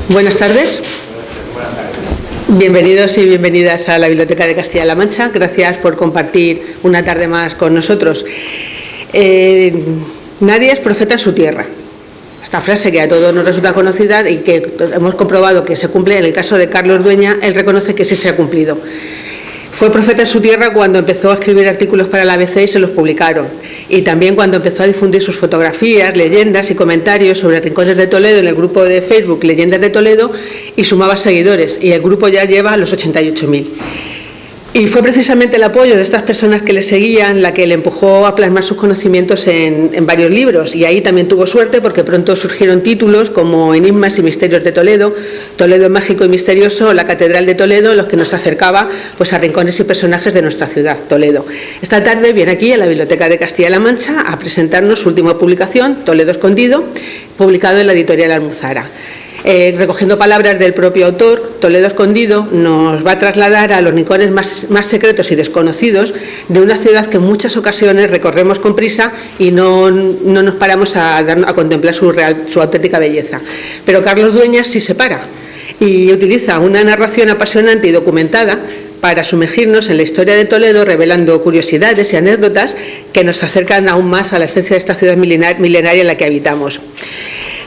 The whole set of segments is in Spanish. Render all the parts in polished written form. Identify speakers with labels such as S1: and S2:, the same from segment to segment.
S1: Buenas tardes. Bienvenidos y bienvenidas a la Biblioteca de Castilla-La Mancha. Gracias por compartir una tarde más con nosotros. Nadie es profeta en su tierra. Esta frase que a todos nos resulta conocida y que hemos comprobado que se cumple en el caso de Carlos Dueña, él reconoce que sí se ha cumplido. Fue profeta en su tierra cuando empezó a escribir artículos para la ABC y se los publicaron. Y también cuando empezó a difundir sus fotografías, leyendas y comentarios sobre rincones de Toledo en el grupo de Facebook Leyendas de Toledo y sumaba seguidores. Y el grupo ya lleva los 88.000. Y fue precisamente el apoyo de estas personas que le seguían la que le empujó a plasmar sus conocimientos en varios libros. Y ahí también tuvo suerte porque pronto surgieron títulos como Enigmas y Misterios de Toledo, Toledo mágico y misterioso, La Catedral de Toledo, en los que nos acercaba pues, a rincones y personajes de nuestra ciudad, Toledo. Esta tarde viene aquí a la Biblioteca de Castilla-La Mancha a presentarnos su última publicación, Toledo Escondido, publicado en la editorial Almuzara. Recogiendo palabras del propio autor, Toledo Escondido nos va a trasladar a los rincones más secretos y desconocidos de una ciudad que en muchas ocasiones recorremos con prisa y no nos paramos a contemplar su auténtica belleza. Pero Carlos Dueñas sí se para y utiliza una narración apasionante y documentada para sumergirnos en la historia de Toledo, revelando curiosidades y anécdotas que nos acercan aún más a la esencia de esta ciudad milenaria en la que habitamos.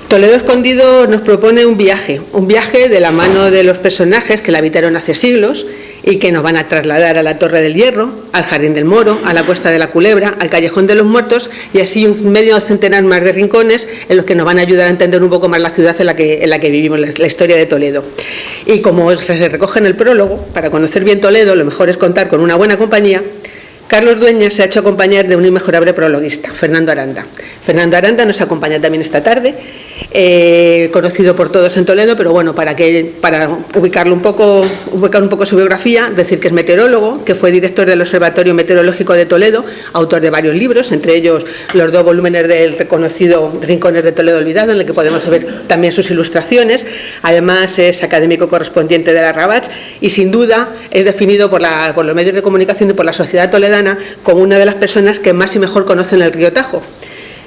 S1: Toledo Escondido nos propone un viaje de la mano de los personajes que la habitaron hace siglos y que nos van a trasladar a la Torre del Hierro, al Jardín del Moro, a la Cuesta de la Culebra, al Callejón de los Muertos y así un medio centenar más de rincones en los que nos van a ayudar a entender un poco más la ciudad en la que vivimos, la historia de Toledo. Y como se recoge en el prólogo, para conocer bien Toledo lo mejor es contar con una buena compañía. Carlos Dueñas se ha hecho acompañar de un inmejorable prologuista, Fernando Aranda. Fernando Aranda nos acompaña también esta tarde, conocido por todos en Toledo, pero bueno, para ubicar un poco su biografía, decir que es meteorólogo, que fue director del Observatorio Meteorológico de Toledo, autor de varios libros, entre ellos los 2 volúmenes del reconocido Rincones de Toledo Olvidado, en el que podemos ver también sus ilustraciones. Además es académico correspondiente de la Rabach y sin duda es definido por los medios de comunicación y por la sociedad toledana como una de las personas que más y mejor conocen el río Tajo.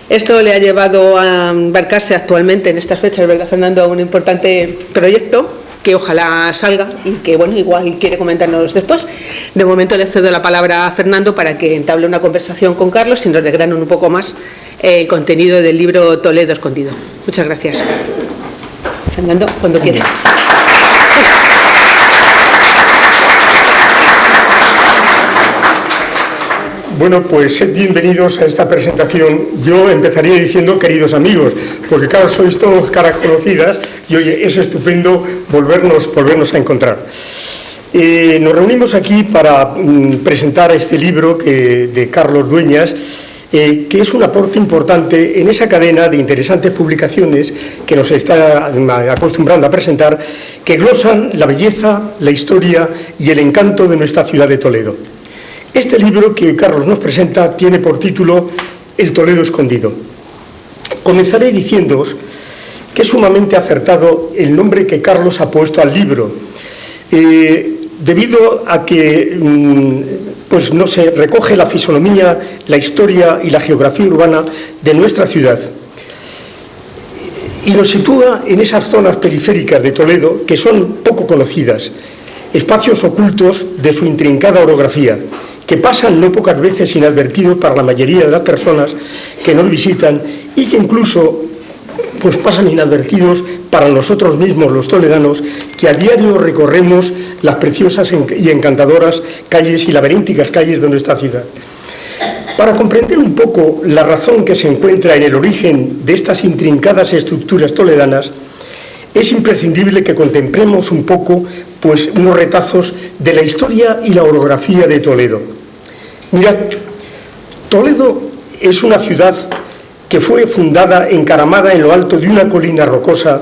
S1: Esto le ha llevado a embarcarse actualmente en estas fechas, ¿verdad, Fernando?, a un importante proyecto que ojalá salga y que, bueno, igual quiere comentarnos después. De momento le cedo la palabra a Fernando para que entable una conversación con Carlos y nos desgrane un poco más el contenido del libro Toledo Escondido. Muchas gracias. Fernando, cuando quieras.
S2: Bueno, pues sed bienvenidos a esta presentación. Yo empezaría diciendo queridos amigos, porque claro, sois todos caras conocidas y oye, es estupendo volvernos a encontrar. Nos reunimos aquí para presentar este libro de Carlos Dueñas, que es un aporte importante en esa cadena de interesantes publicaciones que nos está acostumbrando a presentar, que glosan la belleza, la historia y el encanto de nuestra ciudad de Toledo. Este libro que Carlos nos presenta tiene por título El Toledo Escondido. Comenzaré diciéndoos que es sumamente acertado el nombre que Carlos ha puesto al libro, debido a que pues no se recoge la fisonomía, la historia y la geografía urbana de nuestra ciudad y nos sitúa en esas zonas periféricas de Toledo que son poco conocidas, espacios ocultos de su intrincada orografía, que pasan no pocas veces inadvertidos para la mayoría de las personas que nos visitan y que incluso pues pasan inadvertidos para nosotros mismos, los toledanos, que a diario recorremos las preciosas y encantadoras calles y laberínticas calles de nuestra ciudad. Para comprender un poco la razón que se encuentra en el origen de estas intrincadas estructuras toledanas, es imprescindible que contemplemos un poco pues, unos retazos de la historia y la orografía de Toledo. Mirad, Toledo es una ciudad que fue fundada encaramada en lo alto de una colina rocosa,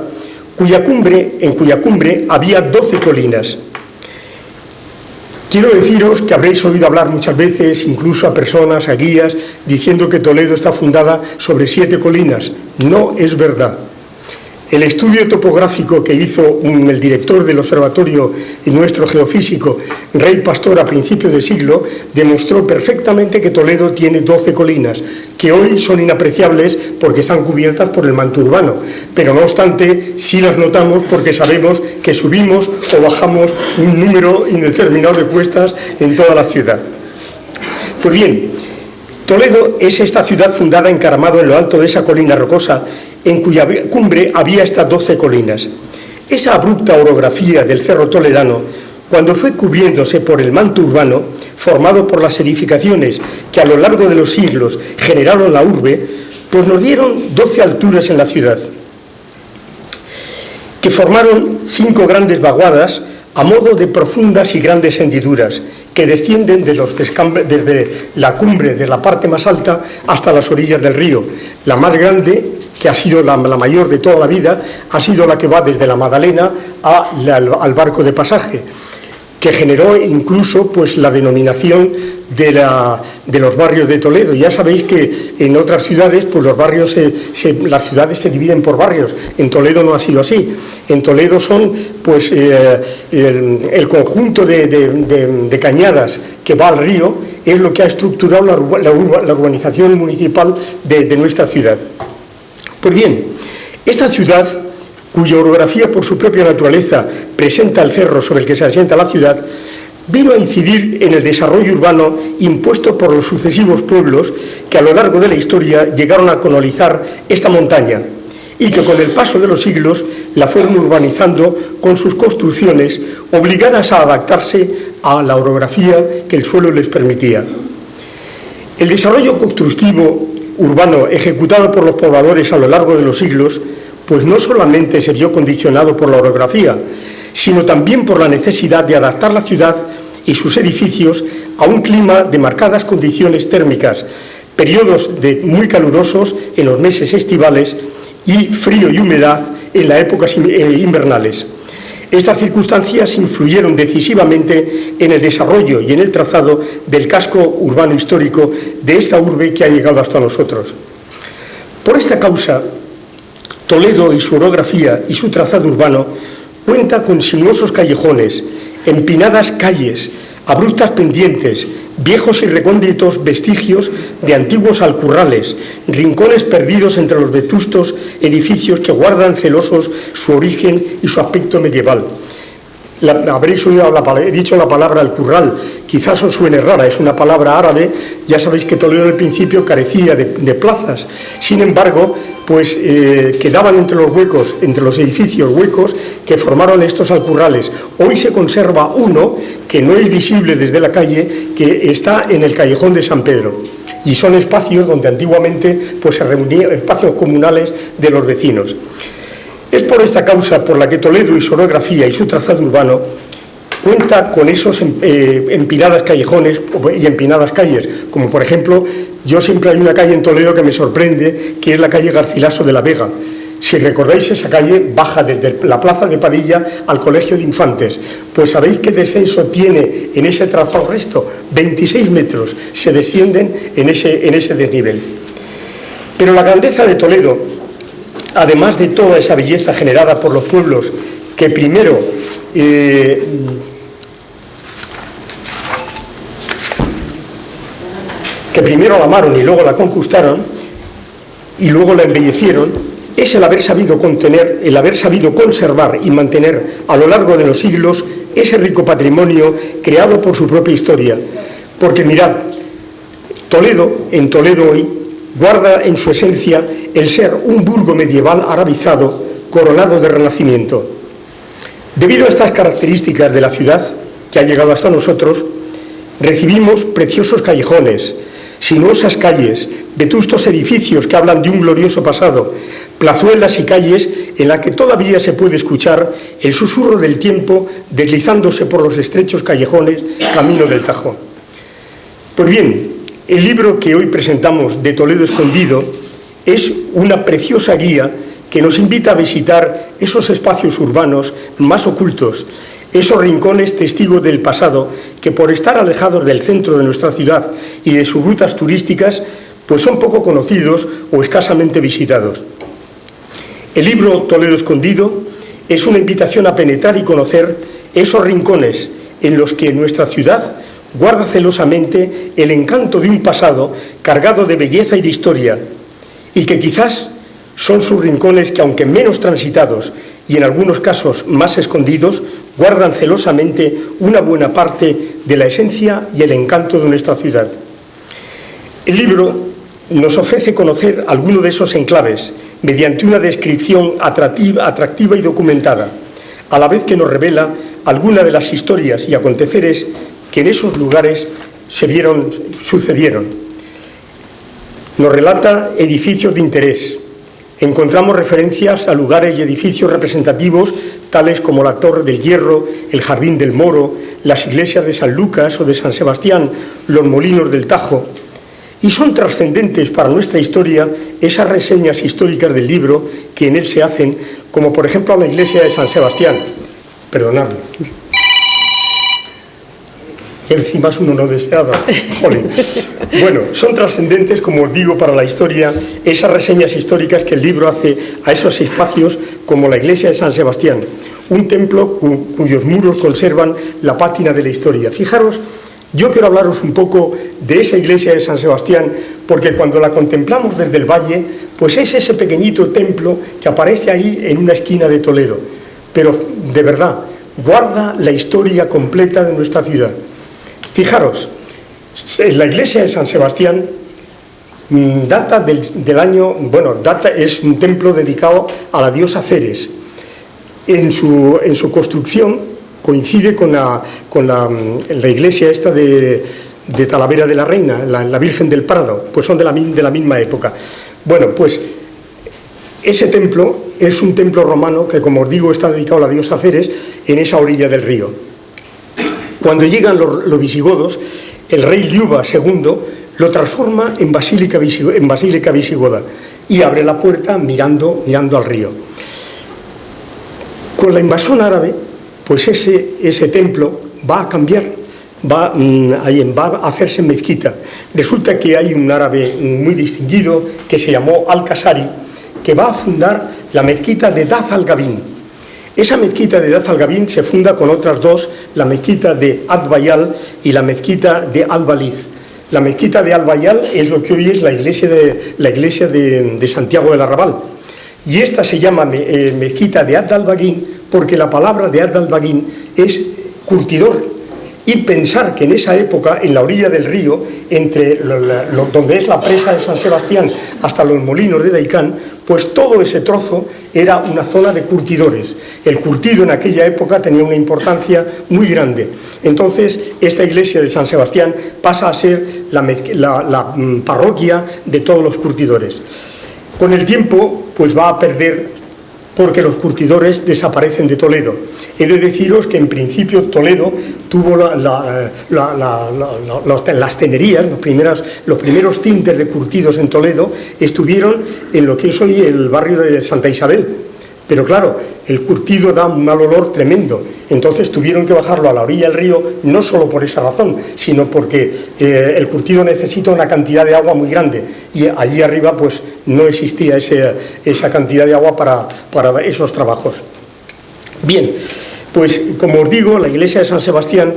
S2: en cuya cumbre había 12 colinas. Quiero deciros que habréis oído hablar muchas veces, incluso a personas, a guías, diciendo que Toledo está fundada sobre 7 colinas. No es verdad. El estudio topográfico que hizo el director del observatorio nuestro geofísico, Rey Pastor, a principios de siglo, demostró perfectamente que Toledo tiene 12 colinas, que hoy son inapreciables porque están cubiertas por el manto urbano, pero no obstante sí las notamos porque sabemos que subimos o bajamos un número indeterminado de cuestas en toda la ciudad. Pues bien, Toledo es esta ciudad fundada encaramado en lo alto de esa colina rocosa, en cuya cumbre había estas 12 colinas. Esa abrupta orografía del cerro toledano, cuando fue cubriéndose por el manto urbano, formado por las edificaciones que a lo largo de los siglos generaron la urbe, pues nos dieron 12 alturas en la ciudad, que formaron 5 grandes vaguadas a modo de profundas y grandes hendiduras, que descienden desde la cumbre de la parte más alta hasta las orillas del río. La más grande, que ha sido la mayor de toda la vida, ha sido la que va desde la Magdalena al barco de pasaje, que generó incluso pues, la denominación de los barrios de Toledo. Ya sabéis que en otras ciudades pues, las ciudades se dividen por barrios. En Toledo no ha sido así. En Toledo son pues, el conjunto de cañadas que va al río, es lo que ha estructurado la urbanización municipal de nuestra ciudad. Pues bien, esta ciudad, cuya orografía por su propia naturaleza presenta el cerro sobre el que se asienta la ciudad, vino a incidir en el desarrollo urbano impuesto por los sucesivos pueblos que a lo largo de la historia llegaron a colonizar esta montaña y que con el paso de los siglos la fueron urbanizando con sus construcciones, obligadas a adaptarse a la orografía que el suelo les permitía. El desarrollo constructivo urbano ejecutado por los pobladores a lo largo de los siglos, pues no solamente se vio condicionado por la orografía, sino también por la necesidad de adaptar la ciudad y sus edificios a un clima de marcadas condiciones térmicas, periodos muy calurosos en los meses estivales y frío y humedad en las épocas invernales. Estas circunstancias influyeron decisivamente en el desarrollo y en el trazado del casco urbano histórico de esta urbe que ha llegado hasta nosotros. Por esta causa, Toledo y su orografía y su trazado urbano cuenta con sinuosos callejones, empinadas calles, abruptas pendientes, viejos y recónditos vestigios de antiguos alcurrales, rincones perdidos entre los vetustos edificios que guardan celosos su origen y su aspecto medieval. Habréis oído he dicho la palabra alcurral, quizás os suene rara, es una palabra árabe. Ya sabéis que Toledo al principio carecía de plazas, sin embargo, pues quedaban entre los edificios huecos que formaron estos alcurrales. Hoy se conserva uno que no es visible desde la calle, que está en el callejón de San Pedro, y son espacios donde antiguamente pues, se reunían, espacios comunales de los vecinos. Es por esta causa por la que Toledo y su orografía y su trazado urbano cuenta con esos empinadas callejones y empinadas calles, como por ejemplo, yo siempre hay una calle en Toledo que me sorprende, que es la calle Garcilaso de la Vega. Si recordáis, esa calle baja desde la plaza de Padilla al Colegio de Infantes. Pues ¿sabéis qué descenso tiene en ese trazado resto? 26 metros se descienden en ese desnivel. Pero la grandeza de Toledo, además de toda esa belleza generada por los pueblos que primero la amaron y luego la conquistaron y luego la embellecieron, es el haber sabido contener, el haber sabido conservar y mantener a lo largo de los siglos ese rico patrimonio creado por su propia historia. Porque mirad, en Toledo hoy, guarda en su esencia el ser un burgo medieval arabizado, coronado de renacimiento. Debido a estas características de la ciudad que ha llegado hasta nosotros, recibimos preciosos callejones, sinuosas calles, vetustos edificios que hablan de un glorioso pasado, plazuelas y calles en las que todavía se puede escuchar el susurro del tiempo deslizándose por los estrechos callejones camino del Tajo. Pues bien, el libro que hoy presentamos, de Toledo Escondido, es una preciosa guía que nos invita a visitar esos espacios urbanos más ocultos, esos rincones testigos del pasado que por estar alejados del centro de nuestra ciudad y de sus rutas turísticas, pues son poco conocidos o escasamente visitados. El libro Toledo Escondido es una invitación a penetrar y conocer esos rincones en los que nuestra ciudad guarda celosamente el encanto de un pasado cargado de belleza y de historia, y que quizás son sus rincones que, aunque menos transitados y en algunos casos más escondidos, guardan celosamente una buena parte de la esencia y el encanto de nuestra ciudad. El libro nos ofrece conocer alguno de esos enclaves mediante una descripción atractiva y documentada, a la vez que nos revela algunas de las historias y aconteceres que en esos lugares sucedieron. Nos relata edificios de interés. Encontramos referencias a lugares y edificios representativos tales como la Torre del Hierro, el Jardín del Moro, las iglesias de San Lucas o de San Sebastián, los molinos del Tajo. Y son trascendentes para nuestra historia esas reseñas históricas del libro que en él se hacen, como por ejemplo la iglesia de San Sebastián. Perdonadme. Y encima es uno no deseado. Jolín. Bueno, son trascendentes, como os digo, para la historia esas reseñas históricas que el libro hace a esos espacios como la iglesia de San Sebastián, un templo cuyos muros conservan la pátina de la historia. Fijaros, yo quiero hablaros un poco de esa iglesia de San Sebastián, porque cuando la contemplamos desde el valle, pues es ese pequeñito templo que aparece ahí en una esquina de Toledo, pero de verdad, guarda la historia completa de nuestra ciudad. Fijaros, la iglesia de San Sebastián data del año, es un templo dedicado a la diosa Ceres. En su construcción coincide con la iglesia esta de Talavera de la Reina, la Virgen del Prado, pues son de la misma época. Bueno, pues ese templo es un templo romano que, como os digo, está dedicado a la diosa Ceres en esa orilla del río. Cuando llegan los visigodos, el rey Liuba II lo transforma en basílica visigoda y abre la puerta mirando al río. Con la invasión árabe, pues ese templo va a cambiar, va a hacerse mezquita. Resulta que hay un árabe muy distinguido que se llamó Al-Qasari, que va a fundar la mezquita de Daz al-Gabin. Esa mezquita de Daz al-Gabin se funda con otras dos, la mezquita de Ad-Bayal y la mezquita de Al-Baliz. La mezquita de Al-Bayal es lo que hoy es la iglesia de Santiago del Arrabal. Y esta se llama mezquita de Ad al-Baghin porque la palabra de Ad al-Baghin es curtidor. Y pensar que en esa época, en la orilla del río, entre donde es la presa de San Sebastián hasta los molinos de Daicán, pues todo ese trozo era una zona de curtidores. El curtido en aquella época tenía una importancia muy grande. Entonces, esta iglesia de San Sebastián pasa a ser la parroquia de todos los curtidores. Con el tiempo, pues va a perder, porque los curtidores desaparecen de Toledo. He de deciros que en principio Toledo tuvo las tenerías, los primeros tintes de curtidos en Toledo estuvieron en lo que es hoy el barrio de Santa Isabel. Pero claro, el curtido da un mal olor tremendo, entonces tuvieron que bajarlo a la orilla del río, no solo por esa razón, sino porque el curtido necesita una cantidad de agua muy grande y allí arriba pues no existía esa cantidad de agua para esos trabajos. Bien, pues como os digo, la iglesia de San Sebastián,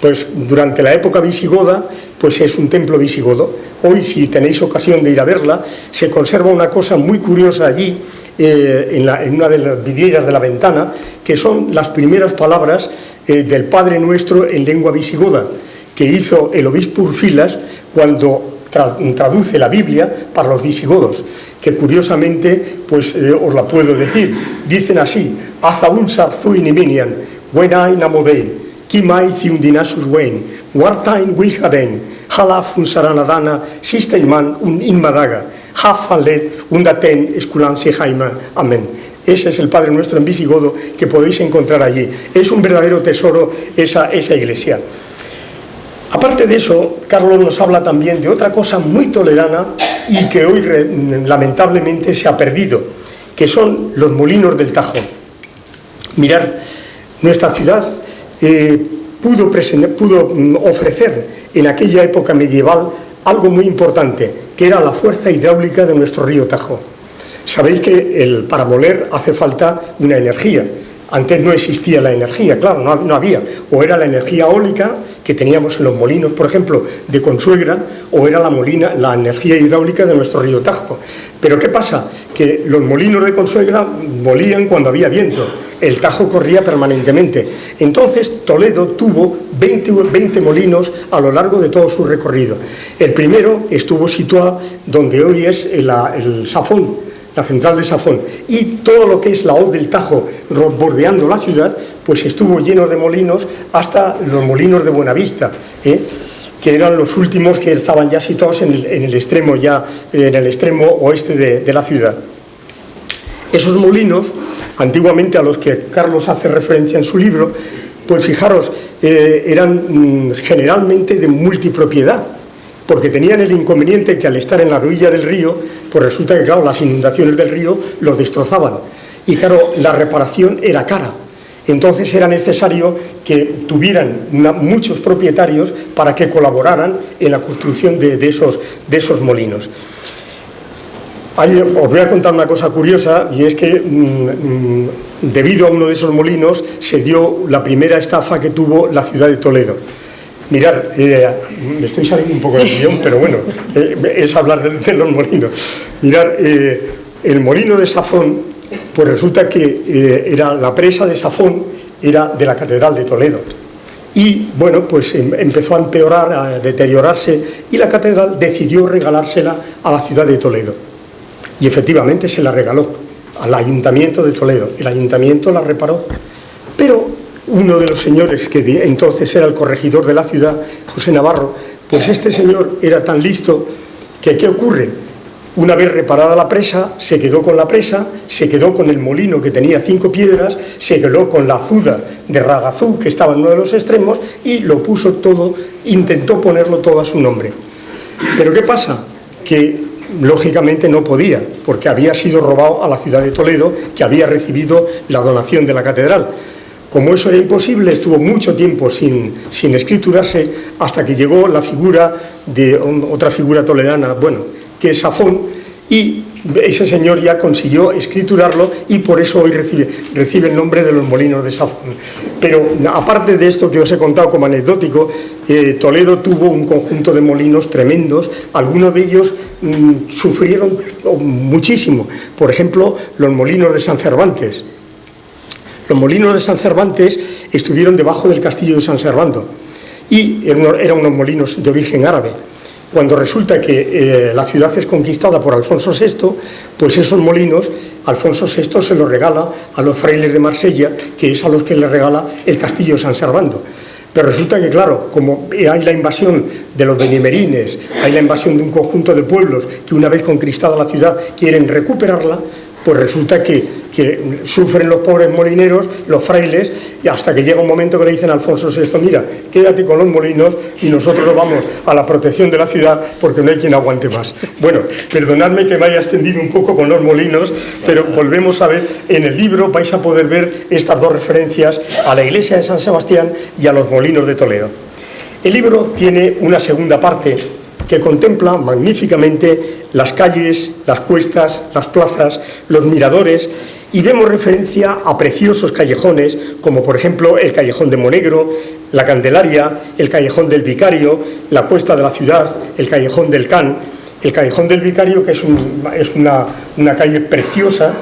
S2: pues durante la época visigoda, pues es un templo visigodo. Hoy, si tenéis ocasión de ir a verla, se conserva una cosa muy curiosa allí, en una de las vidrieras de la ventana, que son las primeras palabras del Padre Nuestro en lengua visigoda, que hizo el obispo Urfilas cuando traduce la Biblia para los visigodos, que curiosamente, pues os la puedo decir, dicen así: Azaun sarzuin iminian, wenai namodei, kimai ciundinasus wen, wartain wilhaden, halafun saranadana, sisteiman un inmadaga, hafanlet undaten esculansi jaima, amén. Ese es el Padre Nuestro en visigodo que podéis encontrar allí. Es un verdadero tesoro esa iglesia. Aparte de eso, Carlos nos habla también de otra cosa muy toledana y que hoy lamentablemente se ha perdido, que son los molinos del Tajo. Mirad, nuestra ciudad pudo ofrecer en aquella época medieval algo muy importante, que era la fuerza hidráulica de nuestro río Tajo. Sabéis que para moler hace falta una energía. Antes no existía la energía, claro, no había. O era la energía eólica que teníamos en los molinos, por ejemplo, de Consuegra, o era la energía hidráulica de nuestro río Tajo. Pero ¿qué pasa? Que los molinos de Consuegra molían cuando había viento. El Tajo corría permanentemente. Entonces Toledo tuvo 20 molinos a lo largo de todo su recorrido. El primero estuvo situado donde hoy es el Safón, la central de Safón, y todo lo que es la hoz del Tajo bordeando la ciudad, pues estuvo lleno de molinos hasta los molinos de Buenavista, que eran los últimos que estaban ya situados en el extremo oeste de la ciudad. Esos molinos, antiguamente a los que Carlos hace referencia en su libro, pues fijaros, eran generalmente de multipropiedad, porque tenían el inconveniente que al estar en la orilla del río, pues resulta que, claro, las inundaciones del río los destrozaban. Y claro, la reparación era cara. Entonces era necesario que tuvieran muchos propietarios para que colaboraran en la construcción de esos molinos. Os voy a contar una cosa curiosa, y es que debido a uno de esos molinos se dio la primera estafa que tuvo la ciudad de Toledo. Mirar, me estoy saliendo un poco del guión, pero bueno, es hablar de los molinos. Mirar, el molino de Safón, pues resulta que era la presa de Safón, era de la Catedral de Toledo. Y bueno, pues empezó a empeorar, a deteriorarse, y la catedral decidió regalársela a la ciudad de Toledo. Y efectivamente se la regaló al Ayuntamiento de Toledo. El Ayuntamiento la reparó, pero uno de los señores que entonces era el corregidor de la ciudad, José Navarro, pues este señor era tan listo que ¿qué ocurre? Una vez reparada la presa, se quedó con la presa, se quedó con el molino que tenía 5 piedras, se quedó con la azuda de Ragazú que estaba en uno de los extremos y lo puso todo, intentó ponerlo todo a su nombre. Pero ¿qué pasa? Que lógicamente no podía, porque había sido robado a la ciudad de Toledo, que había recibido la donación de la catedral. Como eso era imposible, estuvo mucho tiempo sin escriturarse, hasta que llegó la figura de otra figura toledana, bueno, que es Safón, y ese señor ya consiguió escriturarlo y por eso hoy recibe el nombre de los molinos de Safón. Pero aparte de esto que os he contado como anecdótico, Toledo tuvo un conjunto de molinos tremendos, algunos de ellos sufrieron muchísimo. Por ejemplo, los molinos de San Cervantes. Los molinos de San Cervantes estuvieron debajo del castillo de San Servando y eran unos molinos de origen árabe. Cuando resulta que la ciudad es conquistada por Alfonso VI, pues esos molinos Alfonso VI se los regala a los frailes de Marsella, que es a los que le regala el castillo de San Servando. Pero resulta que, claro, como hay la invasión de los benemerines, hay la invasión de un conjunto de pueblos que una vez conquistada la ciudad quieren recuperarla, pues resulta que sufren los pobres molineros, los frailes, y hasta que llega un momento que le dicen a Alfonso VI, mira, quédate con los molinos y nosotros nos vamos a la protección de la ciudad porque no hay quien aguante más. Bueno, perdonadme que me haya extendido un poco con los molinos, pero volvemos a ver, en el libro vais a poder ver estas dos referencias a la iglesia de San Sebastián y a los molinos de Toledo. El libro tiene una segunda parte que contempla magníficamente las calles, las cuestas, las plazas, los miradores, y vemos referencia a preciosos callejones, como por ejemplo el Callejón de Monegro, la Candelaria, el Callejón del Vicario, la Cuesta de la Ciudad, el Callejón del Can, el Callejón del Vicario, que es una calle preciosa,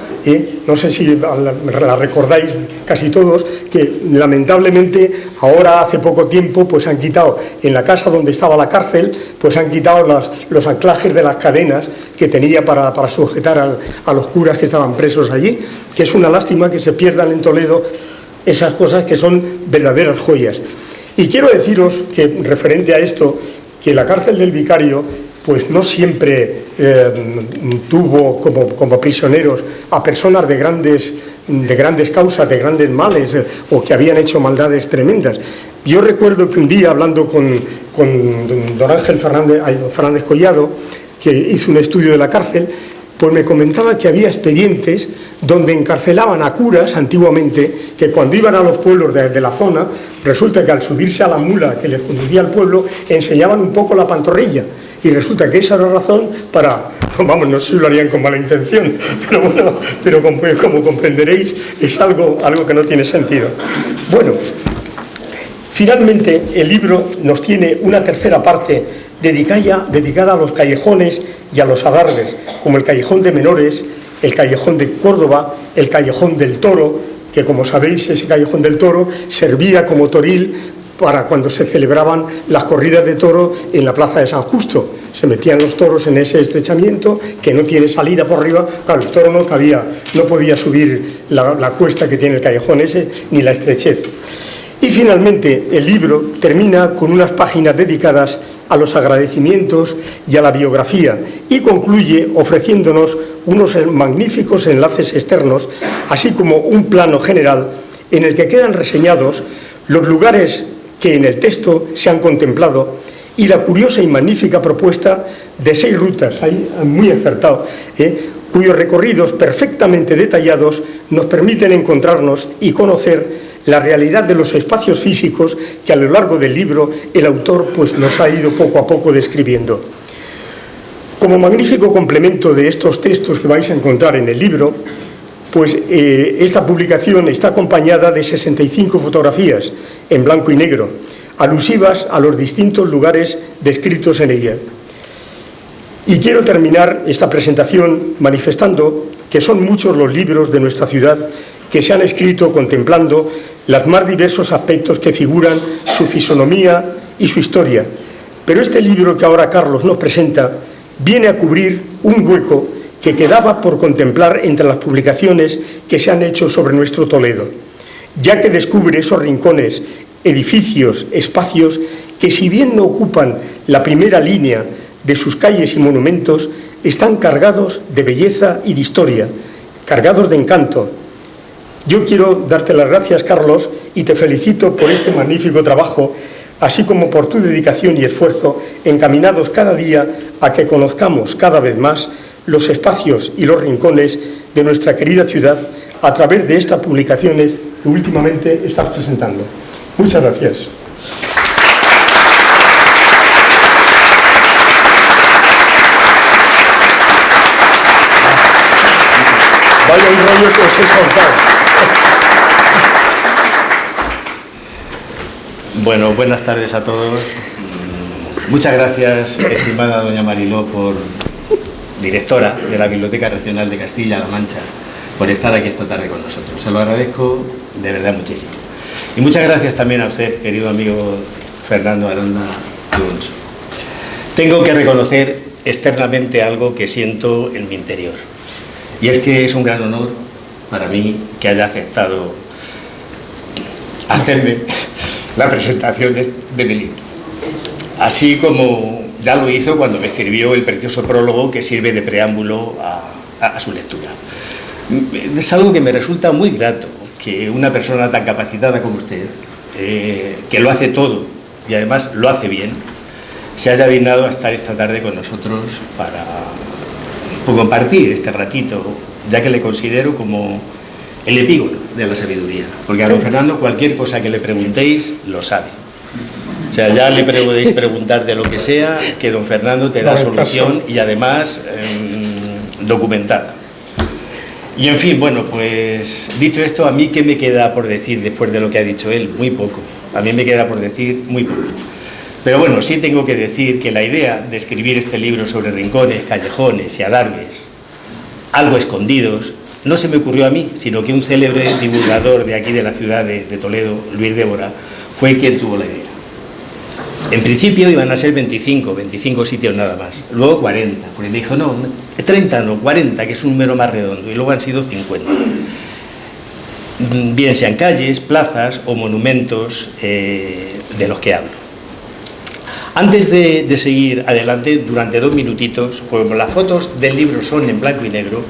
S2: no sé si la recordáis casi todos, que lamentablemente ahora hace poco tiempo pues han quitado, en la casa donde estaba la cárcel, pues han quitado los anclajes de las cadenas que tenía para sujetar a los curas que estaban presos allí, que es una lástima que se pierdan en Toledo esas cosas que son verdaderas joyas. Y quiero deciros que, referente a esto, que la cárcel del Vicario pues no siempre tuvo como prisioneros a personas de grandes causas, de grandes males, o que habían hecho maldades tremendas. Yo recuerdo que un día, hablando con don Ángel Fernández Collado, que hizo un estudio de la cárcel, pues me comentaba que había expedientes donde encarcelaban a curas antiguamente, que cuando iban a los pueblos de la zona, resulta que al subirse a la mula que les conducía al pueblo, enseñaban un poco la pantorrilla. Y resulta que esa era la razón para, vamos, no sé si lo harían con mala intención, pero bueno, pero como comprenderéis, es algo que no tiene sentido. Bueno, finalmente el libro nos tiene una tercera parte dedicada a los callejones y a los adarves, como el Callejón de Menores, el Callejón de Córdoba, el Callejón del Toro, que como sabéis ese Callejón del Toro servía como toril para cuando se celebraban las corridas de toro en la plaza de San Justo. Se metían los toros en ese estrechamiento que no tiene salida por arriba. Claro, el toro no podía subir la cuesta que tiene el callejón ese, ni la estrechez. Y finalmente el libro termina con unas páginas dedicadas a los agradecimientos y a la biografía, y concluye ofreciéndonos unos magníficos enlaces externos, así como un plano general en el que quedan reseñados los lugares que en el texto se han contemplado y la curiosa y magnífica propuesta de 6 rutas, ahí muy acertado, cuyos recorridos perfectamente detallados nos permiten encontrarnos y conocer la realidad de los espacios físicos que a lo largo del libro el autor pues, nos ha ido poco a poco describiendo. Como magnífico complemento de estos textos que vais a encontrar en el libro, pues esta publicación está acompañada de 65 fotografías en blanco y negro, alusivas a los distintos lugares descritos en ella. Y quiero terminar esta presentación manifestando que son muchos los libros de nuestra ciudad que se han escrito contemplando los más diversos aspectos que figuran su fisonomía y su historia. Pero este libro que ahora Carlos nos presenta viene a cubrir un hueco que quedaba por contemplar entre las publicaciones que se han hecho sobre nuestro Toledo, ya que descubre esos rincones, edificios, espacios que si bien no ocupan la primera línea de sus calles y monumentos, están cargados de belleza y de historia, cargados de encanto. Yo quiero darte las gracias, Carlos, y te felicito por este magnífico trabajo, así como por tu dedicación y esfuerzo encaminados cada día a que conozcamos cada vez más los espacios y los rincones de nuestra querida ciudad a través de estas publicaciones que últimamente estás presentando. Muchas gracias. Vaya un rollo que os he soltado.
S3: Bueno, buenas tardes a todos. Muchas gracias, estimada doña Mariló, directora de la Biblioteca Regional de Castilla-La Mancha, por estar aquí esta tarde con nosotros. Se lo agradezco de verdad muchísimo. Y muchas gracias también a usted, querido amigo Fernando Aranda Alonso. Tengo que reconocer externamente algo que siento en mi interior. Y es que es un gran honor para mí que haya aceptado hacerme la presentación de mi libro. Así como ya lo hizo cuando me escribió el precioso prólogo que sirve de preámbulo a su lectura. Es algo que me resulta muy grato, que una persona tan capacitada como usted, que lo hace todo y además lo hace bien, se haya dignado a estar esta tarde con nosotros para compartir este ratito, ya que le considero como el epígono de la sabiduría. Porque a don Fernando cualquier cosa que le preguntéis, lo sabe. O sea, ya le podéis preguntar de lo que sea, que don Fernando te da solución y además documentada. Y en fin, bueno, pues dicho esto, ¿a mí qué me queda por decir después de lo que ha dicho él? Muy poco. A mí me queda por decir muy poco. Pero bueno, sí tengo que decir que la idea de escribir este libro sobre rincones, callejones y adarves, algo escondidos, no se me ocurrió a mí, sino que un célebre divulgador de aquí de la ciudad de Toledo, Luis Débora, fue quien tuvo la idea. En principio iban a ser 25 sitios nada más, luego 40, porque me dijo, no, 30 no, 40, que es un número más redondo, y luego han sido 50. Bien sean calles, plazas o monumentos de los que hablo. Antes de seguir adelante, durante 2 minutitos, como las fotos del libro son en blanco y negro,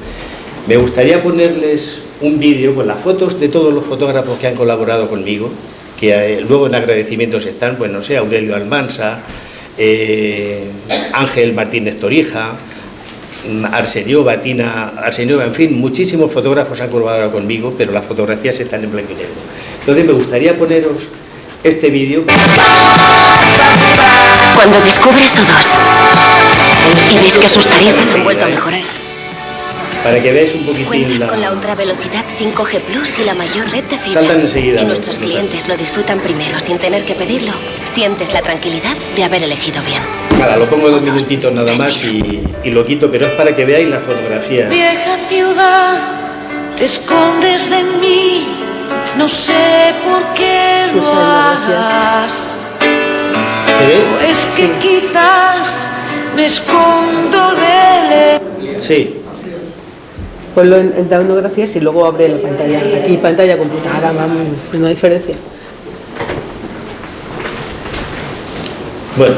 S3: me gustaría ponerles un vídeo con las fotos de todos los fotógrafos que han colaborado conmigo, que luego en agradecimientos están, pues no sé, Aurelio Almansa, Ángel Martínez Torija, Arsenio Batina, en fin, muchísimos fotógrafos han colaborado conmigo, pero las fotografías están en blanco y negro. Entonces me gustaría poneros este vídeo.
S4: Cuando descubres O2. y ves que sus tarifas han vuelto a mejorar.
S3: Para que veáis un poquitín
S4: Cuentas con la ultravelocidad 5G Plus y la mayor red de fibra.
S3: Saltan enseguida.
S4: Y nuestros clientes lo disfrutan primero sin tener que pedirlo. Sientes la tranquilidad de haber elegido bien.
S3: Nada, lo pongo 2 minutitos nada más y lo quito, pero es para que veáis las fotografías.
S5: Vieja ciudad, te escondes de mí, no sé por qué lo hagas.
S3: ¿Se ve?
S5: O es que quizás me escondo de él.
S3: Sí.
S1: Ponlo en damnografías y luego abre la pantalla. Aquí pantalla computada, vamos, no hay diferencia.
S3: Bueno.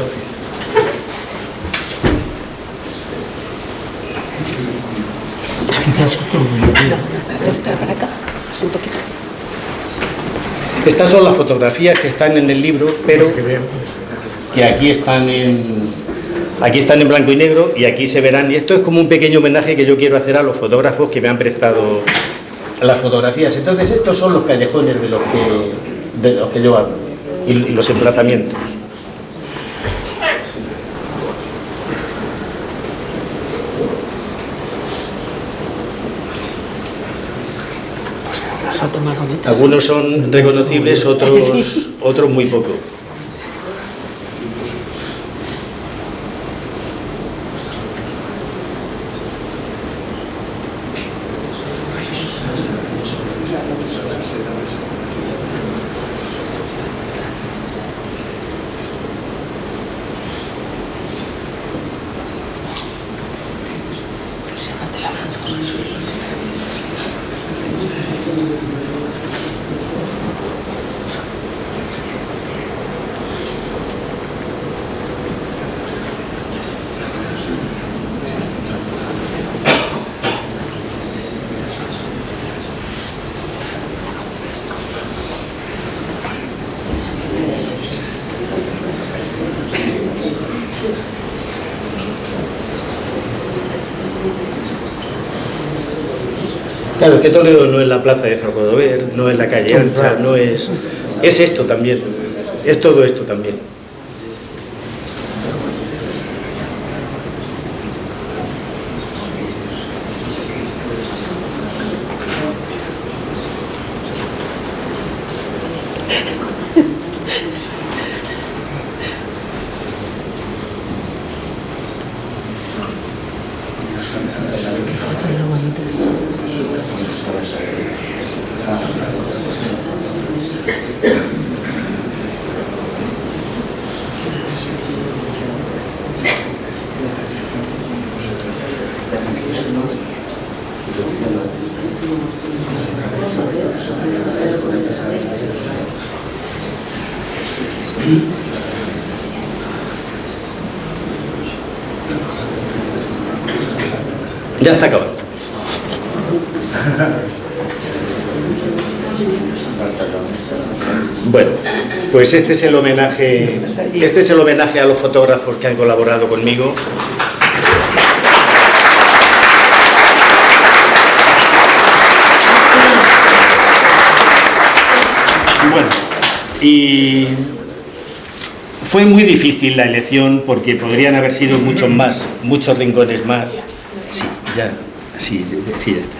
S1: Espera para acá, así un poquito.
S3: Estas son las fotografías que están en el libro, pero que aquí están en blanco y negro y aquí se verán. Y esto es como un pequeño homenaje que yo quiero hacer a los fotógrafos que me han prestado las fotografías. Entonces estos son los callejones de los que yo hablo y los emplazamientos. Algunos son reconocibles, otros muy poco. Claro, es que Toledo no es la plaza de Zocodover, no es la calle ancha, no es... Es esto también, es todo esto también. Ya está acabado. Bueno, pues este es el homenaje a los fotógrafos que han colaborado conmigo. Bueno, y fue muy difícil la elección porque podrían haber sido muchos más, muchos rincones más. Sí, ya está.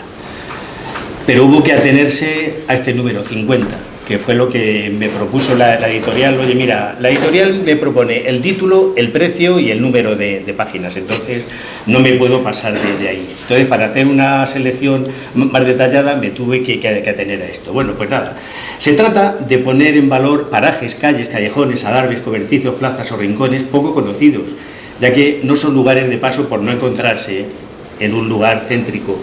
S3: Pero hubo que atenerse a este número 50, que fue lo que me propuso la editorial. Oye, mira, la editorial me propone el título, el precio y el número de páginas, entonces no me puedo pasar de ahí. Entonces, para hacer una selección más detallada me tuve que atener a esto. Bueno, pues nada, se trata de poner en valor parajes, calles, callejones, adarves, cobertizos, plazas o rincones poco conocidos, ya que no son lugares de paso por no encontrarse en un lugar céntrico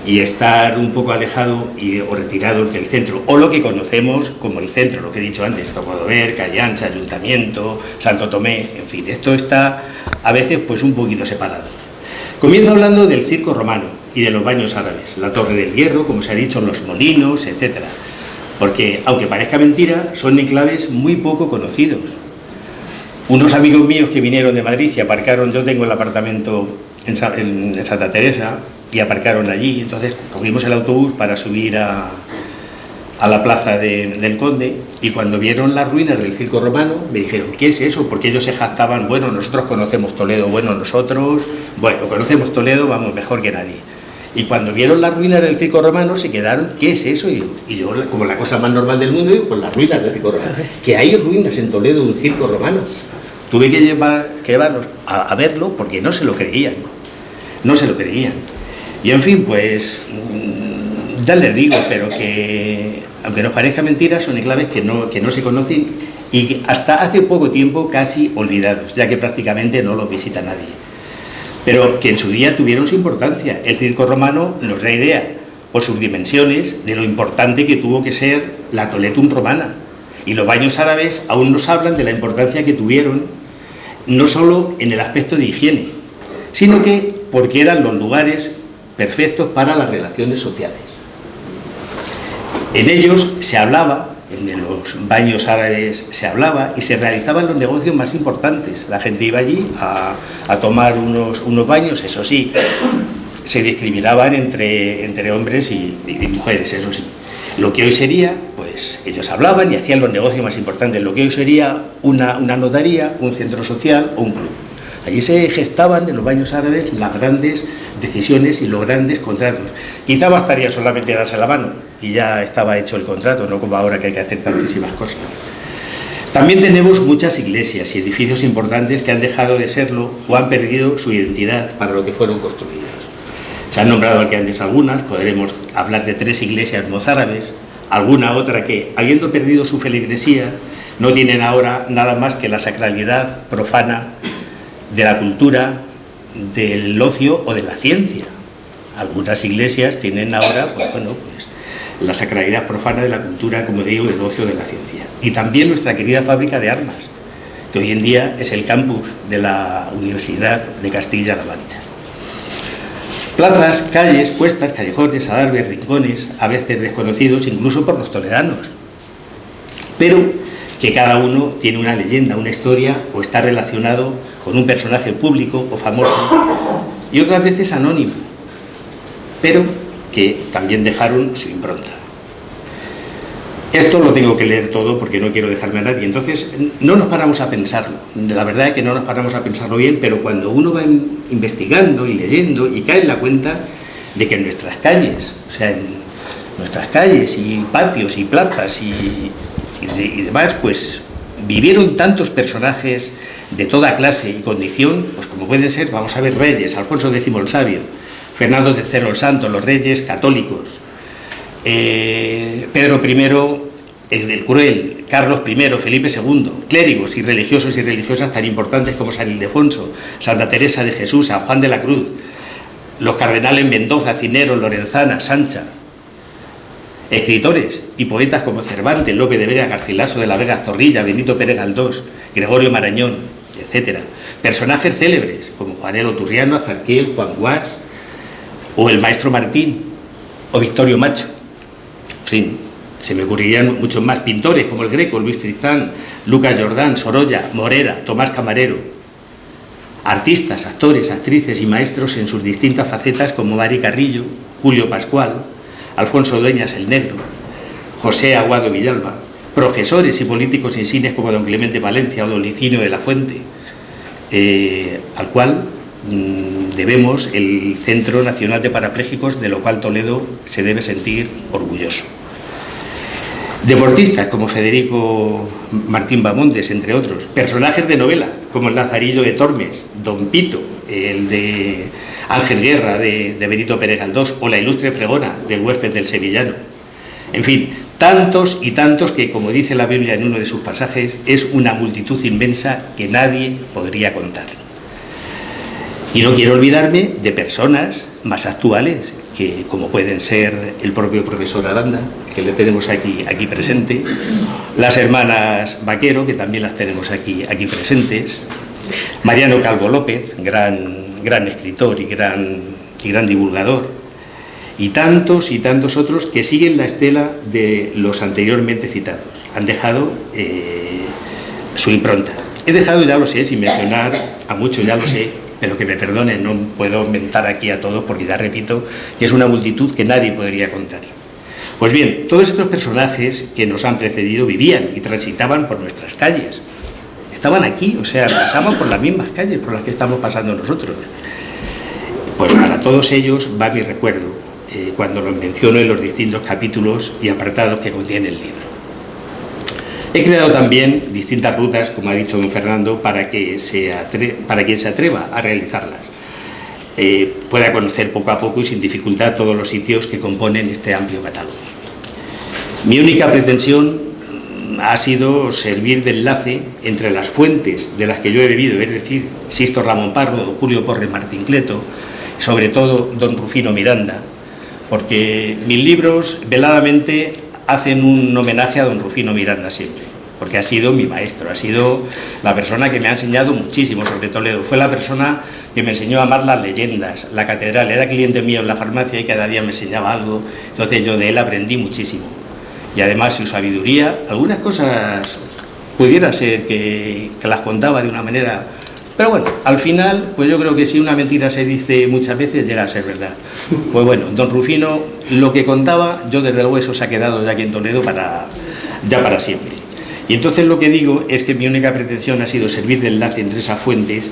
S3: y estar un poco alejado o retirado del centro, o lo que conocemos como el centro, lo que he dicho antes, Zocodover, Calle Ancha, Ayuntamiento, Santo Tomé, en fin, esto está a veces pues un poquito separado. Comienzo hablando del circo romano y de los baños árabes, la Torre del Hierro, como se ha dicho, los molinos, etcétera, porque aunque parezca mentira, son enclaves muy poco conocidos. Unos amigos míos que vinieron de Madrid y aparcaron, yo tengo el apartamento en Santa Teresa, y aparcaron allí, entonces cogimos el autobús para subir a a la plaza del Conde, y cuando vieron las ruinas del circo romano me dijeron, ¿qué es eso? Porque ellos se jactaban, bueno, nosotros conocemos Toledo, conocemos Toledo, vamos, mejor que nadie. Y cuando vieron las ruinas del circo romano se quedaron, ¿qué es eso? Y yo, como la cosa más normal del mundo, digo, pues las ruinas del circo romano. Que hay ruinas en Toledo de un circo romano. Tuve que llevarlos a verlo porque no se lo creían. No se lo creían. Y en fin, pues ya les digo, pero que aunque nos parezca mentira, son enclaves que no se conocen y que hasta hace poco tiempo casi olvidados, ya que prácticamente no los visita nadie. Pero que en su día tuvieron su importancia. El circo romano nos da idea, por sus dimensiones, de lo importante que tuvo que ser la Toletum romana. Y los baños árabes aún nos hablan de la importancia que tuvieron, no solo en el aspecto de higiene, sino que porque eran los lugares perfectos para las relaciones sociales. En ellos se hablaba, en los baños árabes se hablaba y se realizaban los negocios más importantes. La gente iba allí a tomar unos baños, eso sí, se discriminaban entre hombres y mujeres, eso sí. Lo que hoy sería, pues ellos hablaban y hacían los negocios más importantes, lo que hoy sería una notaría, un centro social o un club. Allí se gestaban en los baños árabes las grandes decisiones y los grandes contratos. Quizá bastaría solamente darse la mano y ya estaba hecho el contrato, no como ahora que hay que hacer tantísimas cosas. También tenemos muchas iglesias y edificios importantes que han dejado de serlo o han perdido su identidad para lo que fueron construidas. Se han nombrado aquí antes algunas, podremos hablar de 3 iglesias mozárabes, alguna otra que, habiendo perdido su feligresía, no tienen ahora nada más que la sacralidad profana de la cultura, del ocio o de la ciencia. Algunas iglesias tienen ahora, pues la sacralidad profana de la cultura, como digo, del ocio, de la ciencia. Y también nuestra querida fábrica de armas, que hoy en día es el campus de la Universidad de Castilla-La Mancha. Plazas, calles, cuestas, callejones, adarves, rincones, a veces desconocidos incluso por los toledanos, pero que cada uno tiene una leyenda, una historia, o está relacionado con un personaje público o famoso, y otras veces anónimo, pero que también dejaron su impronta. Esto lo tengo que leer todo porque no quiero dejarme a nadie, entonces no nos paramos a pensarlo. La verdad es que no nos paramos a pensarlo bien, pero cuando uno va investigando y leyendo y cae en la cuenta de que en nuestras calles, o sea, en nuestras calles y patios y plazas y demás, pues vivieron tantos personajes de toda clase y condición, pues como pueden ser, vamos a ver, reyes, Alfonso X el Sabio, Fernando III el Santo, los reyes católicos, Pedro I el Cruel, Carlos I, Felipe II, clérigos y religiosos y religiosas tan importantes como San Ildefonso, Santa Teresa de Jesús, San Juan de la Cruz, los cardenales Mendoza, Cisneros, Lorenzana, Sancha, escritores y poetas como Cervantes, Lope de Vega, Garcilaso de la Vega, Zorrilla, Benito Pérez Galdós, Gregorio Marañón, etc. Personajes célebres como Juanelo Turriano, Azarquiel, Juan Guas, o el maestro Martín, o Victorio Macho. En fin, se me ocurrirían muchos más pintores como el Greco, Luis Tristán, Lucas Jordán, Sorolla, Morera, Tomás Camarero. Artistas, actores, actrices y maestros en sus distintas facetas como Mari Carrillo, Julio Pascual, Alfonso Dueñas el Negro, José Aguado Villalba. Profesores y políticos insignes como don Clemente Valencia o don Licinio de la Fuente, al cual debemos el Centro Nacional de Parapléjicos, de lo cual Toledo se debe sentir orgulloso. Deportistas como Federico Martín Bamondes, entre otros. Personajes de novela como el Lazarillo de Tormes, Don Pito, el de Ángel Guerra de Benito Pérez Galdós, o la ilustre Fregona del Huésped del Sevillano. En fin, tantos y tantos que, como dice la Biblia en uno de sus pasajes, es una multitud inmensa que nadie podría contar. Y no quiero olvidarme de personas más actuales, que como pueden ser el propio profesor Aranda, que le tenemos aquí presente, las hermanas Vaquero, que también las tenemos aquí presentes, Mariano Calvo López, gran escritor y gran divulgador, y tantos otros que siguen la estela de los anteriormente citados. Han dejado su impronta. He dejado, ya lo sé, sin mencionar a muchos, ya lo sé, pero que me perdonen, no puedo mentar aquí a todos porque ya repito que es una multitud que nadie podría contar. Pues bien, todos estos personajes que nos han precedido vivían y transitaban por nuestras calles. Estaban aquí, o sea, pasaban por las mismas calles por las que estamos pasando nosotros. Pues para todos ellos va mi recuerdo, cuando los menciono en los distintos capítulos y apartados que contiene el libro. He creado también distintas rutas, como ha dicho don Fernando, para quien se atreva a realizarlas. Pueda conocer poco a poco y sin dificultad todos los sitios que componen este amplio catálogo. Mi única pretensión ha sido servir de enlace entre las fuentes de las que yo he bebido, es decir, Sisto Ramón Pardo, Julio Porres Martín Cleto, sobre todo don Rufino Miranda, porque mis libros veladamente hacen un homenaje a don Rufino Miranda siempre, porque ha sido mi maestro, ha sido la persona que me ha enseñado muchísimo sobre Toledo, fue la persona que me enseñó a amar las leyendas, la catedral, era cliente mío en la farmacia y cada día me enseñaba algo, entonces yo de él aprendí muchísimo. Y además su sabiduría, algunas cosas pudiera ser que las contaba de una manera... Pero bueno, al final, pues yo creo que si una mentira se dice muchas veces, llega a ser verdad. Pues bueno, don Rufino, lo que contaba, yo desde luego eso se ha quedado ya aquí en Toledo para siempre. Y entonces lo que digo es que mi única pretensión ha sido servir de enlace entre esas fuentes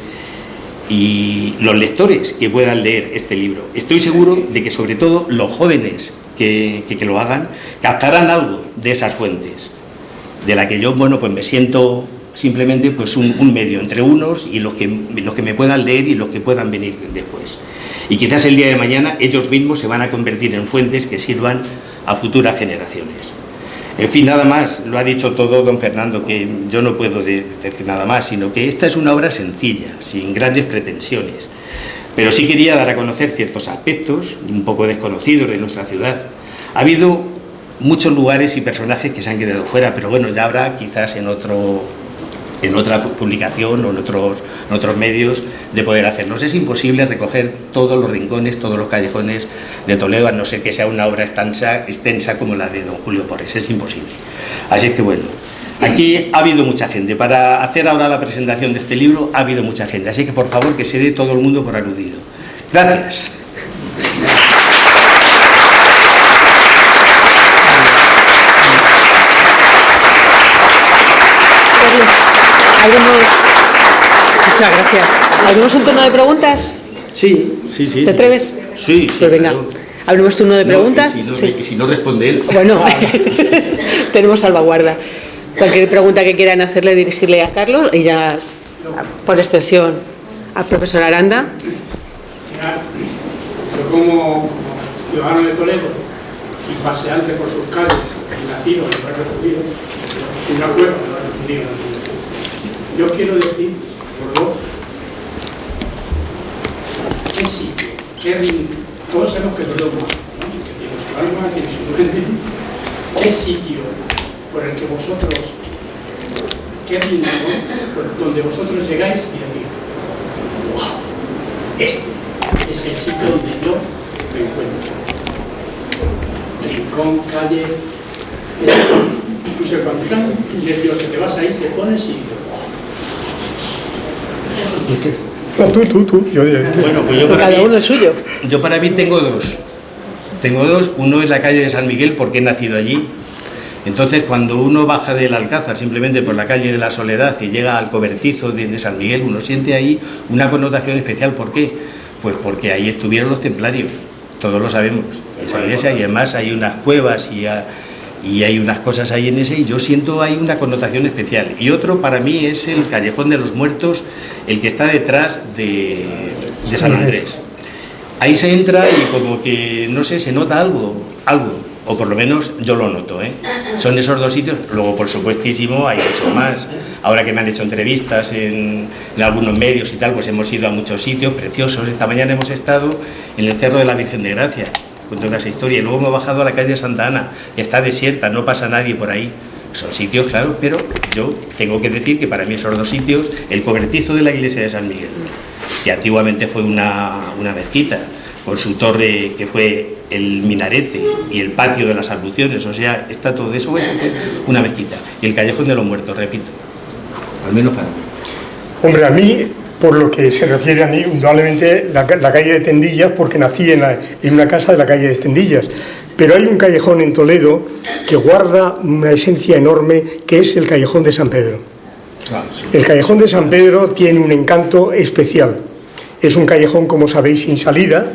S3: y los lectores que puedan leer este libro. Estoy seguro de que sobre todo los jóvenes que lo hagan, captarán algo de esas fuentes, de la que yo, bueno, pues me siento simplemente pues un medio entre unos y los que me puedan leer y los que puedan venir después. Y quizás el día de mañana ellos mismos se van a convertir en fuentes que sirvan a futuras generaciones. En fin, nada más, lo ha dicho todo don Fernando, que yo no puedo decir nada más, sino que esta es una obra sencilla, sin grandes pretensiones. Pero sí quería dar a conocer ciertos aspectos un poco desconocidos de nuestra ciudad. Ha habido muchos lugares y personajes que se han quedado fuera, pero bueno, ya habrá quizás en otra publicación o en otros medios de poder hacerlos. Es imposible recoger todos los rincones, todos los callejones de Toledo, a no ser que sea una obra extensa como la de don Julio Porres, es imposible. Así es que bueno, aquí ha habido mucha gente. Para hacer ahora la presentación de este libro ha habido mucha gente, así que por favor que se dé todo el mundo por aludido. Gracias.
S1: Muchas gracias. ¿Abrimos un turno de preguntas?
S3: Sí.
S1: ¿Te atreves?
S3: Sí.
S1: Pues venga,
S3: claro.
S1: abrimos turno de preguntas.
S3: Y si no responde él.
S1: Bueno, tenemos salvaguarda. Cualquier pregunta que quieran hacerle, dirigirle a Carlos y ya, por extensión, al profesor Aranda.
S6: Yo como ciudadano de Toledo y paseante por sus calles, nacido en el barrio Judío, una cueva en el barrio Judío, yo quiero decir, por dos, qué sitio, qué rincón, todos sabemos que Toledo es malo, ¿no? Que tiene su alma, tiene su duende, qué sitio por el que vosotros, qué rincón, donde vosotros llegáis y decís, wow, este es el sitio donde yo me encuentro. Rincón, calle, incluso cuando estás nervioso, te vas ahí, te pones y dices,
S2: No, tú.
S3: Bueno, pues yo para
S1: Cada
S3: mí,
S1: uno el suyo.
S3: Yo para mí tengo dos. Uno es la calle de San Miguel porque he nacido allí. Entonces cuando uno baja del Alcázar simplemente por la calle de la Soledad y llega al cobertizo de San Miguel, uno siente ahí una connotación especial. ¿Por qué? Pues porque ahí estuvieron los templarios, todos lo sabemos, esa iglesia, y además hay unas cuevas y hay unas cosas ahí en ese, y yo siento ahí una connotación especial. Y otro para mí es el Callejón de los Muertos, el que está detrás de San Andrés. Ahí se entra y como que, no sé, se nota algo, o por lo menos yo lo noto, ¿eh? Son esos dos sitios. Luego, por supuestísimo, hay mucho más. Ahora que me han hecho entrevistas en algunos medios y tal, pues hemos ido a muchos sitios preciosos. Esta mañana hemos estado en el Cerro de la Virgen de Gracia, con toda esa historia, y luego hemos bajado a la calle Santa Ana, que está desierta, no pasa nadie por ahí. Son sitios, claro, pero yo tengo que decir que para mí esos dos sitios, el cobertizo de la iglesia de San Miguel, que antiguamente fue una mezquita, con su torre que fue el minarete y el patio de las abluciones, o sea, está todo eso, es una mezquita. Y el Callejón de los Muertos, repito, al menos para mí.
S2: Hombre, a mí Por lo que se refiere a mí, indudablemente la calle de Tendillas, porque nací en una casa de la calle de Tendillas. Pero hay un callejón en Toledo que guarda una esencia enorme, que es el Callejón de San Pedro. El Callejón de San Pedro tiene un encanto especial. Es un callejón, como sabéis, sin salida,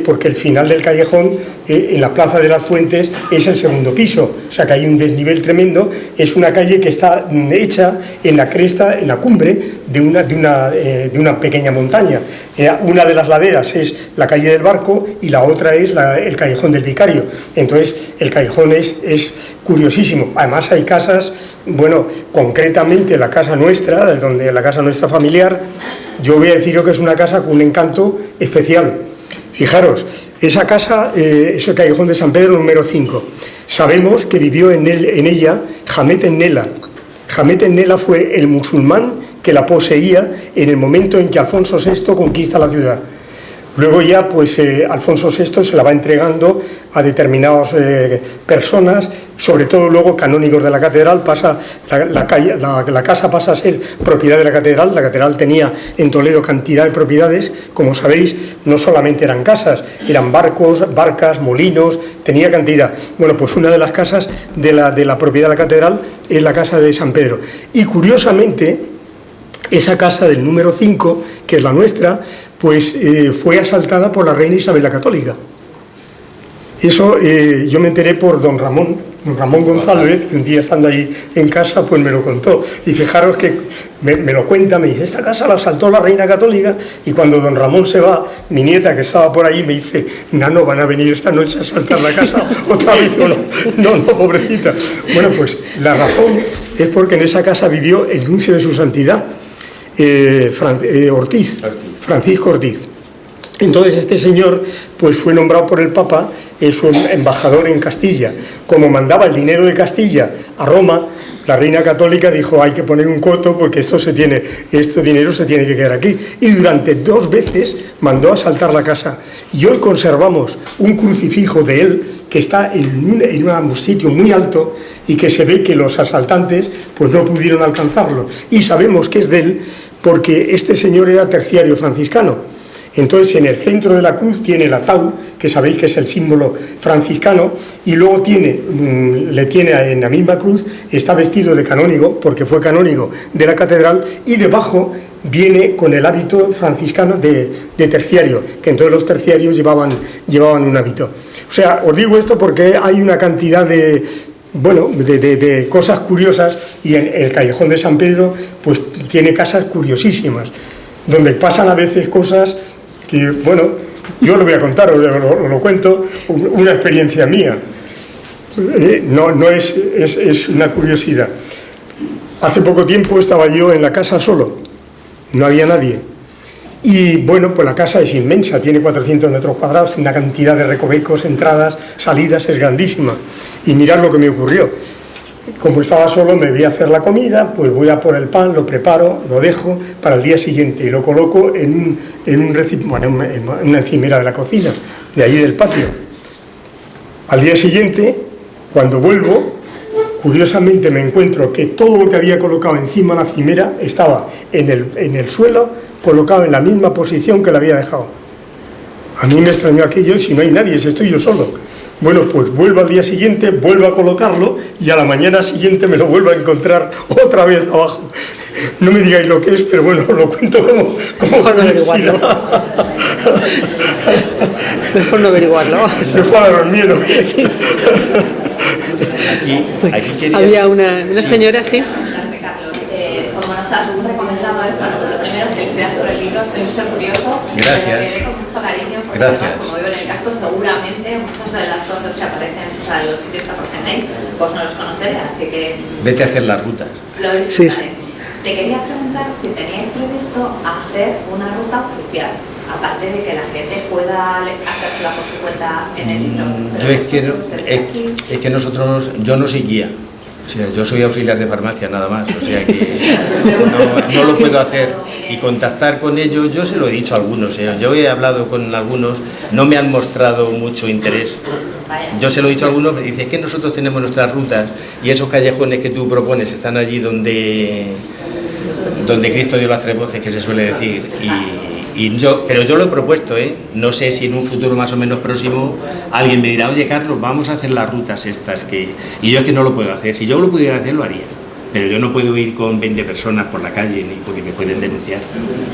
S2: porque el final del callejón, en la Plaza de las Fuentes, es el segundo piso. O sea que hay un desnivel tremendo. Es una calle que está hecha en la cresta, en la cumbre de una pequeña montaña. Una de las laderas es la calle del Barco y la otra es el Callejón del Vicario. Entonces, el callejón es curiosísimo. Además, hay casas, bueno, concretamente la casa nuestra familiar. Yo voy a deciros que es una casa con un encanto especial. Fijaros, esa casa es el Callejón de San Pedro número 5. Sabemos que vivió en ella Hamet Ennela. Hamet Ennela fue el musulmán que la poseía en el momento en que Alfonso VI conquista la ciudad. Luego ya, pues, Alfonso VI se la va entregando a determinadas personas, sobre todo luego canónigos de la catedral. La casa pasa a ser propiedad de la catedral. La catedral tenía en Toledo cantidad de propiedades, como sabéis, no solamente eran casas, eran barcos, barcas, molinos, tenía cantidad. Bueno, pues una de las casas de la propiedad de la catedral es la casa de San Pedro. Y curiosamente, esa casa del número 5, que es la nuestra, pues fue asaltada por la reina Isabel la Católica. Eso yo me enteré por don Ramón González, que un día estando ahí en casa, pues me lo contó. Y fijaros que me lo cuenta, me dice, esta casa la asaltó la reina católica, y cuando don Ramón se va, mi nieta que estaba por ahí me dice, Nano, van a venir esta noche a asaltar la casa otra vez. No, pobrecita. Bueno, pues la razón es porque en esa casa vivió el nuncio de su santidad, Francisco Ortiz. Entonces este señor, pues, fue nombrado por el Papa su embajador en Castilla. Como mandaba el dinero de Castilla a Roma, la reina católica dijo, hay que poner un coto porque este dinero se tiene que quedar aquí. Y durante 2 veces mandó a asaltar la casa. Y hoy conservamos un crucifijo de él que está en un sitio muy alto, y que se ve que los asaltantes pues no pudieron alcanzarlo. Y sabemos que es de él porque este señor era terciario franciscano. Entonces, en el centro de la cruz tiene el ataúd, que sabéis que es el símbolo franciscano, y luego le tiene en la misma cruz, está vestido de canónigo, porque fue canónigo de la catedral, y debajo viene con el hábito franciscano de terciario, que entonces los terciarios llevaban un hábito. O sea, os digo esto porque hay una cantidad de cosas curiosas, y en el Callejón de San Pedro pues tiene casas curiosísimas, donde pasan a veces cosas que, bueno, yo lo voy a contar, os lo cuento, una experiencia mía. No es una curiosidad. Hace poco tiempo estaba yo en la casa solo, no había nadie. Y bueno, pues la casa es inmensa, tiene 400 metros cuadrados, una cantidad de recovecos, entradas, salidas, es grandísima. Y mirad lo que me ocurrió. Como estaba solo, me voy a hacer la comida, pues voy a por el pan, lo preparo, lo dejo para el día siguiente y lo coloco en una encimera de la cocina, de ahí del patio. Al día siguiente, cuando vuelvo, curiosamente me encuentro que todo lo que había colocado encima de la encimera estaba en el suelo, colocado en la misma posición que lo había dejado. A mí me extrañó aquello, si no hay nadie, si estoy yo solo. Bueno, pues vuelvo al día siguiente, vuelvo a colocarlo, y a la mañana siguiente me lo vuelvo a encontrar otra vez abajo. No me digáis lo que es, pero bueno, lo cuento como curiosidad.
S1: Mejor no averiguarlo.
S2: Me fue a dar miedo.
S3: Aquí
S1: había una señora, sí.
S7: Como nos has recomendado, lo primero, felicidades por el libro, estoy muy curioso.
S3: Gracias.
S7: Lo leeré con mucho cariño, porque
S3: Gracias.
S7: además, como vivo en el casco, seguramente muchas de las cosas que aparecen, o sea, los sitios que aparecen ahí, pues no los conoceré, así que...
S3: Vete a hacer las rutas.
S7: Lo
S1: Sí.
S7: Te quería preguntar si teníais previsto hacer una ruta oficial, aparte de que la gente pueda hacérsela por su cuenta en el libro.
S3: Es que yo no soy guía. O sea, yo soy auxiliar de farmacia nada más, o sea que no lo puedo hacer. Y contactar con ellos, yo se lo he dicho a algunos, yo he hablado con algunos, no me han mostrado mucho interés. Yo se lo he dicho a algunos, me dicen que nosotros tenemos nuestras rutas y esos callejones que tú propones están allí donde donde Cristo dio las tres voces, que se suele decir. Pero yo lo he propuesto, no sé si en un futuro más o menos próximo alguien me dirá, oye Carlos, vamos a hacer las rutas estas, y yo es que no lo puedo hacer. Si yo lo pudiera hacer, lo haría, pero yo no puedo ir con 20 personas por la calle, ni porque me pueden denunciar,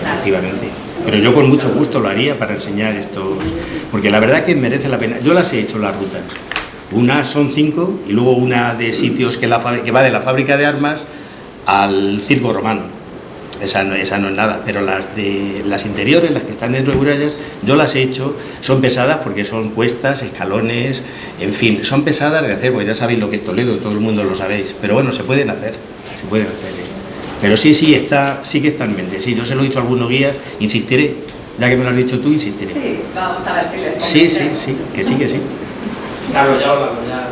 S3: efectivamente. Pero yo con mucho gusto lo haría para enseñar estos, porque la verdad que merece la pena. Yo las he hecho, las rutas. Una son 5 y luego una de sitios que va de la fábrica de armas al circo romano. Esa no es nada, pero las interiores, las que están dentro de murallas, yo las he hecho. Son pesadas porque son cuestas, escalones, en fin, son pesadas de hacer, porque ya sabéis lo que es Toledo, todo el mundo lo sabéis, pero bueno, se pueden hacer. Pero sí que está en mente. Sí, yo se lo he dicho a algunos guías, insistiré, ya que me lo has dicho tú, insistiré.
S7: Sí, vamos a ver si les convence.
S3: Sí, que sí.
S8: Claro, ya hablamos, ya.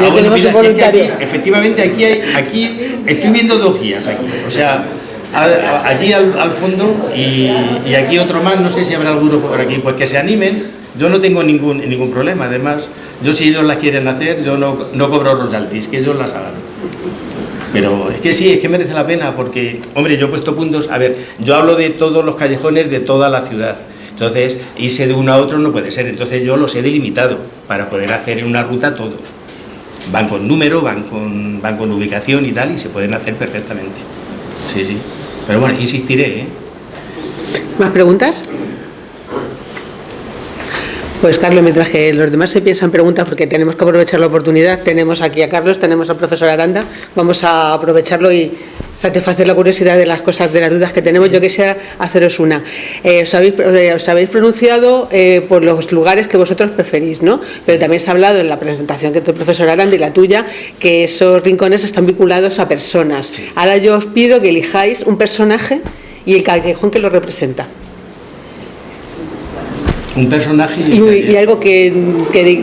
S3: Bueno, mira, sí, efectivamente aquí estoy viendo 2 guías aquí, o sea, allí al fondo y aquí otro más, no sé si habrá alguno por aquí, pues que se animen. Yo no tengo ningún problema, además, yo si ellos las quieren hacer, yo no cobro royalties, que ellos las hagan. Pero es que sí, es que merece la pena, porque, hombre, yo he puesto puntos, a ver, yo hablo de todos los callejones de toda la ciudad. Entonces, irse de uno a otro no puede ser, entonces yo los he delimitado para poder hacer en una ruta todos. Van con número, van con ubicación y tal, y se pueden hacer perfectamente. Sí. Pero bueno, insistiré,
S1: ¿Más preguntas? Pues Carlos, mientras que los demás se piensan preguntas, porque tenemos que aprovechar la oportunidad, tenemos aquí a Carlos, tenemos al profesor Aranda, vamos a aprovecharlo y satisfacer la curiosidad de las cosas, de las dudas que tenemos. Yo quisiera haceros una. Os habéis pronunciado por los lugares que vosotros preferís, ¿no? Pero también se ha hablado en la presentación que hizo el profesor Aranda y la tuya, que esos rincones están vinculados a personas. Sí. Ahora yo os pido que elijáis un personaje y el callejón que lo representa.
S3: Un personaje
S1: y algo que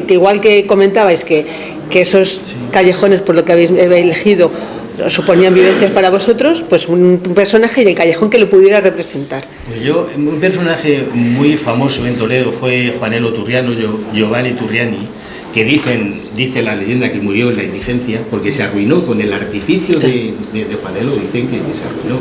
S1: igual que comentabais que esos callejones, por lo que habéis elegido, suponían vivencias para vosotros, pues un personaje y el callejón que lo pudiera representar.
S3: Pues un personaje muy famoso en Toledo fue Juanelo Turriano, Giovanni Turriani, que dice la leyenda que murió en la indigencia porque se arruinó con el artificio de Juanelo, dicen que se arruinó,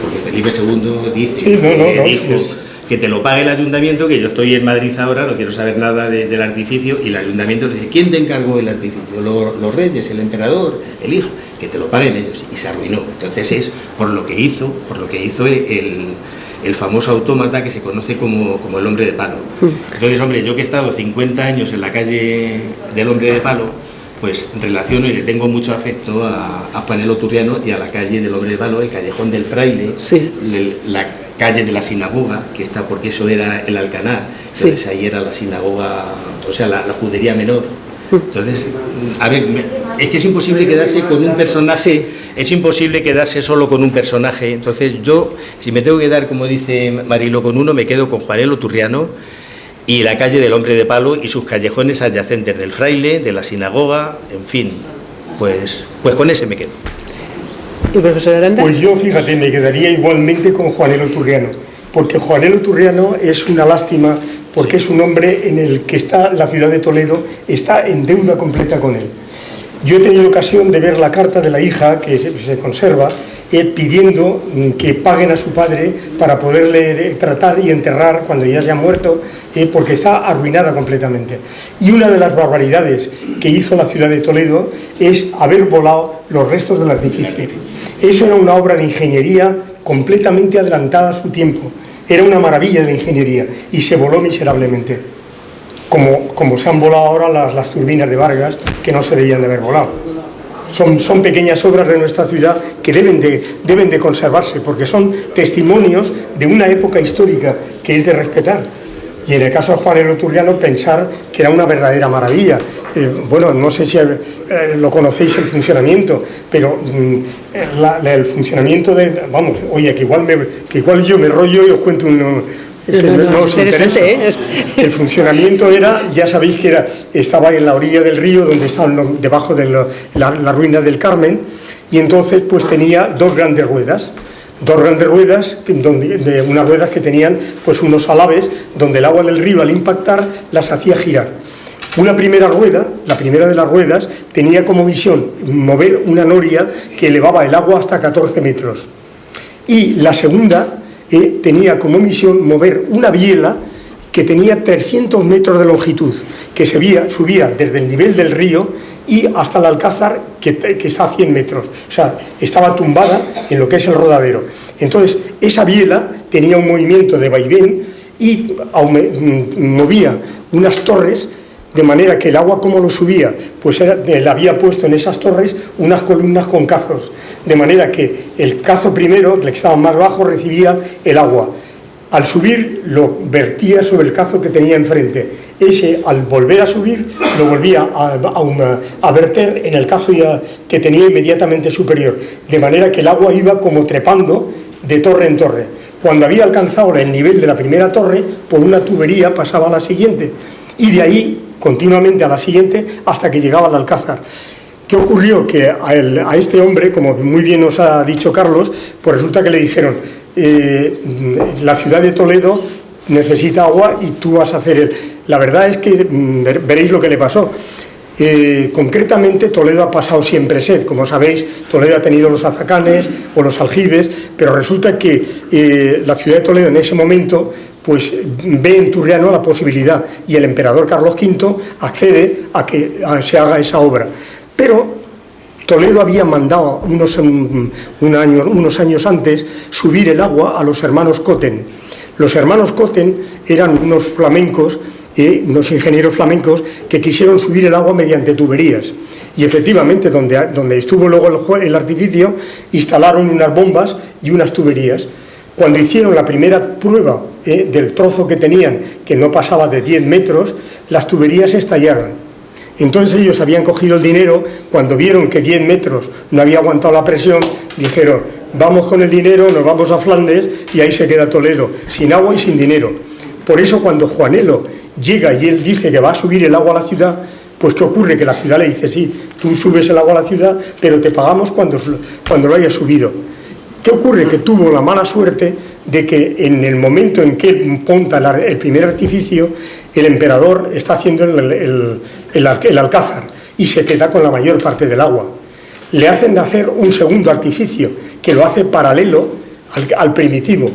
S3: porque Felipe II dijo que te lo pague el ayuntamiento, que yo estoy en Madrid ahora, no quiero saber nada del artificio, y el ayuntamiento dice, ¿quién te encargó el artificio? Los reyes, el emperador, el hijo, que te lo paguen ellos, y se arruinó. Entonces es por lo que hizo el famoso autómata que se conoce como el hombre de palo. Entonces, hombre, yo que he estado 50 años en la calle del hombre de palo, pues relaciono y le tengo mucho afecto a Juanelo Turriano y a la calle del hombre de palo, el callejón del fraile, sí. La calle de la sinagoga, que está porque eso era el Alcanar, entonces sí. Ahí era la sinagoga, o sea, la judería menor. Entonces, a ver, es que es imposible quedarse con un personaje, es imposible quedarse solo con un personaje. Entonces yo, si me tengo que quedar, como dice Marilo, con uno, me quedo con Juanelo Turriano y la calle del hombre de palo y sus callejones adyacentes del fraile, de la sinagoga, en fin, pues con ese me quedo.
S1: ¿Y profesor Aranda?
S2: Pues yo, fíjate, me quedaría igualmente con Juanelo Turriano, porque Juanelo Turriano es una lástima, porque es un hombre en el que está la ciudad de Toledo, está en deuda completa con él. Yo he tenido ocasión de ver la carta de la hija, que se conserva, pidiendo que paguen a su padre para poderle tratar y enterrar cuando ya se ha muerto, porque está arruinada completamente. Y una de las barbaridades que hizo la ciudad de Toledo es haber volado los restos del artificio. Eso era una obra de ingeniería completamente adelantada a su tiempo. Era una maravilla de la ingeniería y se voló miserablemente. Como se han volado ahora las turbinas de Vargas, que no se debían de haber volado. Son pequeñas obras de nuestra ciudad que deben de conservarse, porque son testimonios de una época histórica que es de respetar. Y en el caso de Juanelo Turriano, pensar que era una verdadera maravilla. Bueno, no sé si lo conocéis el funcionamiento, pero el funcionamiento de... Vamos, oye, que igual yo me rollo y os cuento uno... no os interesa. El funcionamiento era, ya sabéis que estaba en la orilla del río, donde estaban debajo de la ruina del Carmen, y entonces pues tenía dos grandes ruedas, unas ruedas que tenían pues unos alaves, donde el agua del río al impactar las hacía girar. Una primera rueda, la primera de las ruedas, tenía como misión mover una noria que elevaba el agua hasta 14 metros. Y la segunda tenía como misión mover una biela que tenía 300 metros de longitud, que subía desde el nivel del río y hasta el Alcázar, que está a 100 metros. O sea, estaba tumbada en lo que es el Rodadero. Entonces, esa biela tenía un movimiento de vaivén y movía unas torres, de manera que el agua, como lo subía, pues le había puesto en esas torres unas columnas con cazos, de manera que el cazo primero, el que estaba más bajo, recibía el agua. Al subir lo vertía sobre el cazo que tenía enfrente. Ese, al volver a subir, lo volvía a verter en el cazo que tenía inmediatamente superior, de manera que el agua iba como trepando de torre en torre. Cuando había alcanzado el nivel de la primera torre, por una tubería pasaba a la siguiente, y de ahí continuamente a la siguiente hasta que llegaba al Alcázar. ¿Qué ocurrió? Que a este hombre, como muy bien nos ha dicho Carlos, pues resulta que le dijeron: la ciudad de Toledo necesita agua y tú vas a hacer La verdad es que veréis lo que le pasó. Concretamente, Toledo ha pasado siempre sed. Como sabéis, Toledo ha tenido los azacanes o los aljibes, pero resulta que la ciudad de Toledo en ese momento pues ve en Turriano la posibilidad, y el emperador Carlos V accede a que se haga esa obra. Pero Toledo había mandado unos años antes subir el agua a los hermanos Cotten. Los hermanos Cotten eran unos flamencos, unos ingenieros flamencos que quisieron subir el agua mediante tuberías. Y efectivamente, donde estuvo luego el artificio, instalaron unas bombas y unas tuberías. Cuando hicieron la primera prueba del trozo que tenían, que no pasaba de 10 metros, las tuberías estallaron. Entonces ellos habían cogido el dinero, cuando vieron que 10 metros no había aguantado la presión, dijeron: vamos con el dinero, nos vamos a Flandes y ahí se queda Toledo, sin agua y sin dinero. Por eso cuando Juanelo llega y él dice que va a subir el agua a la ciudad, pues ¿qué ocurre? Que la ciudad le dice: sí, tú subes el agua a la ciudad, pero te pagamos cuando lo hayas subido. ¿Qué ocurre? Que tuvo la mala suerte de que en el momento en que monta el primer artificio, el emperador está haciendo el Alcázar y se queda con la mayor parte del agua. Le hacen hacer un segundo artificio que lo hace paralelo al primitivo,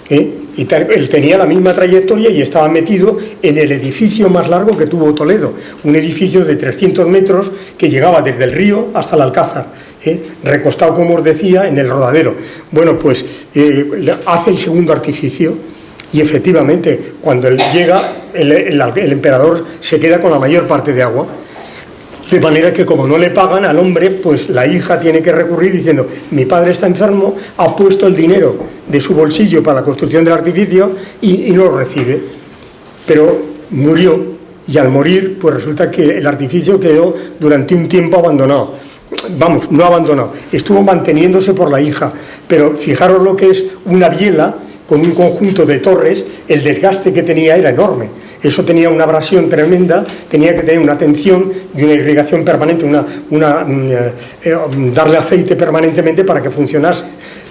S2: y él tenía la misma trayectoria y estaba metido en el edificio más largo que tuvo Toledo, un edificio de 300 metros que llegaba desde el río hasta el Alcázar, recostado, como os decía, en el Rodadero. Bueno, pues hace el segundo artificio y efectivamente cuando él llega el emperador se queda con la mayor parte de agua, de manera que como no le pagan al hombre, pues la hija tiene que recurrir diciendo: mi padre está enfermo, ha puesto el dinero de su bolsillo para la construcción del artificio y no lo recibe. Pero murió, y al morir pues resulta que el artificio quedó durante un tiempo abandonado. Vamos, no abandonado, estuvo manteniéndose por la hija, pero fijaros lo que es una biela con un conjunto de torres, el desgaste que tenía era enorme. Eso tenía una abrasión tremenda, tenía que tener una tensión y una irrigación permanente, darle aceite permanentemente para que funcionase.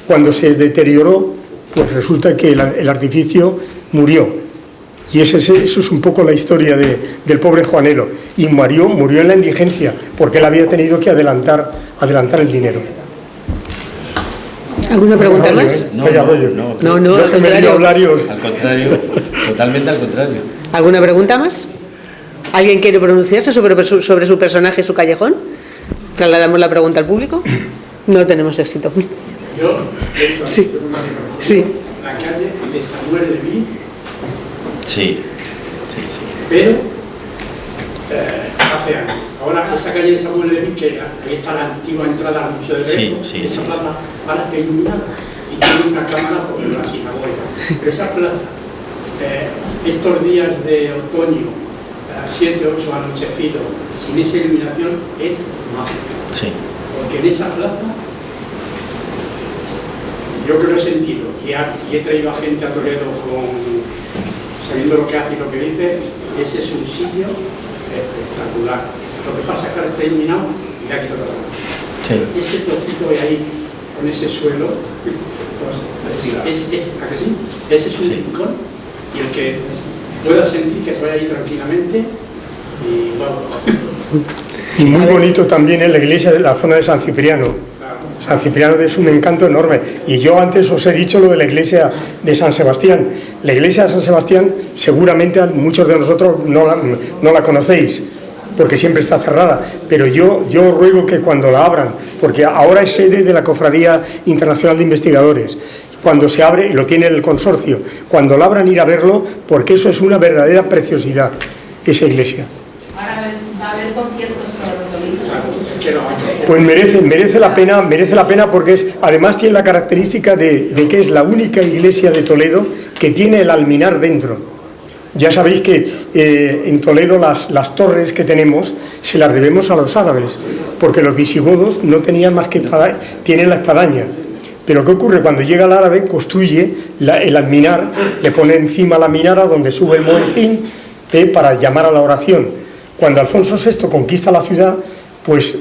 S2: Cuando se deterioró, pues resulta que el artificio murió. Y eso es un poco la historia del pobre Juanelo. Y murió en la indigencia, porque él había tenido que adelantar el dinero.
S1: ¿Alguna pregunta más?
S3: No,
S1: al contrario.
S3: Al contrario, totalmente al contrario.
S1: ¿Alguna pregunta más? ¿Alguien quiere pronunciarse sobre su personaje, su callejón? ¿Trasladamos la pregunta al público? No tenemos éxito.
S6: Yo,
S1: sí.
S6: La calle de Samuel Leví.
S3: Sí.
S6: Pero hace años. Ahora esa calle de Samuel Leví, que ahí está la antigua entrada al Museo de Greco, esa plaza ahora está iluminada y tiene una cámara por la sinagoga. Pero esa plaza, estos días de otoño, 7, 8 anochecidos, sin esa iluminación, es mágica.
S3: Sí.
S6: Porque en esa plaza, yo que lo he sentido, y he traído a gente a Toledo sabiendo lo que hace y lo que dice, ese es un sitio espectacular. Lo que pasa es que ahora está iluminado y le ha quitado la mano.
S3: Sí.
S6: Ese trocito de ahí, con ese suelo, ese es un rincón, y el que pueda sentir que se vaya ahí tranquilamente, Y bueno,
S2: Y muy bonito también en la iglesia de la zona de San Cipriano.
S6: claro.
S2: San Cipriano es un encanto enorme. Y yo antes os he dicho lo de la iglesia de San Sebastián. La iglesia de San Sebastián seguramente muchos de nosotros no la conocéis, porque siempre está cerrada. Pero yo ruego que cuando la abran, porque ahora es sede de la Cofradía Internacional de Investigadores, cuando se abre, y lo tiene el consorcio, cuando la abran ir a verlo, porque eso es una verdadera preciosidad, esa iglesia.
S9: Ahora va a haber conciertos todos los domingos.
S2: Pues merece la pena porque además tiene la característica de que es la única iglesia de Toledo que tiene el alminar dentro. Ya sabéis que en Toledo las torres que tenemos se las debemos a los árabes, porque los visigodos no tenían más que tienen la espadaña. Pero ¿qué ocurre? Cuando llega el árabe construye el alminar, le pone encima la minara donde sube el muezzin para llamar a la oración. Cuando Alfonso VI conquista la ciudad, pues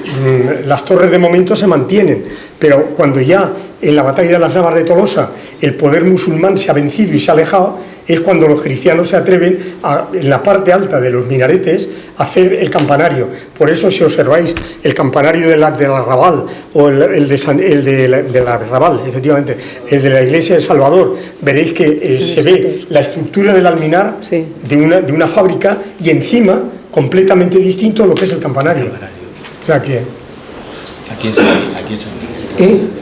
S2: las torres de momento se mantienen, pero cuando ya en la batalla de las Navas de Tolosa el poder musulmán se ha vencido y se ha alejado, es cuando los cristianos se atreven en la parte alta de los minaretes a hacer el campanario. Por eso, si observáis el campanario del Arrabal o el del Arrabal, efectivamente, el de la iglesia de Salvador, veréis que se ve la estructura del alminar de una fábrica y encima completamente distinto a lo que es el campanario. O sea que...
S10: Aquí en San Miguel.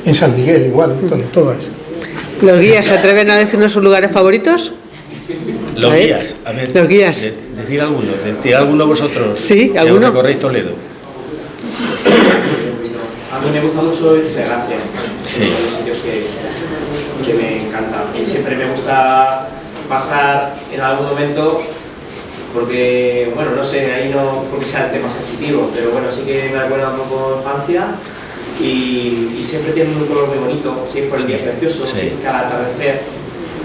S2: En San Miguel, igual, todo eso.
S1: ¿Los guías se atreven a decirnos sus lugares favoritos?
S10: Los guías, a ver.
S1: Los guías.
S10: Decir alguno vosotros.
S1: Sí,
S10: que
S1: alguno.
S10: recorréis Toledo.
S8: A mí me gusta mucho el de Gracia.
S10: Sí.
S8: Es uno de los sitios que me encanta. Y siempre me gusta pasar en algún momento, porque, bueno, no sé, ahí no porque sea el tema sensitivo, pero bueno, sí que me recuerda un poco infancia. Y siempre tiene un color muy bonito, siempre el día es precioso, siempre cada atardecer,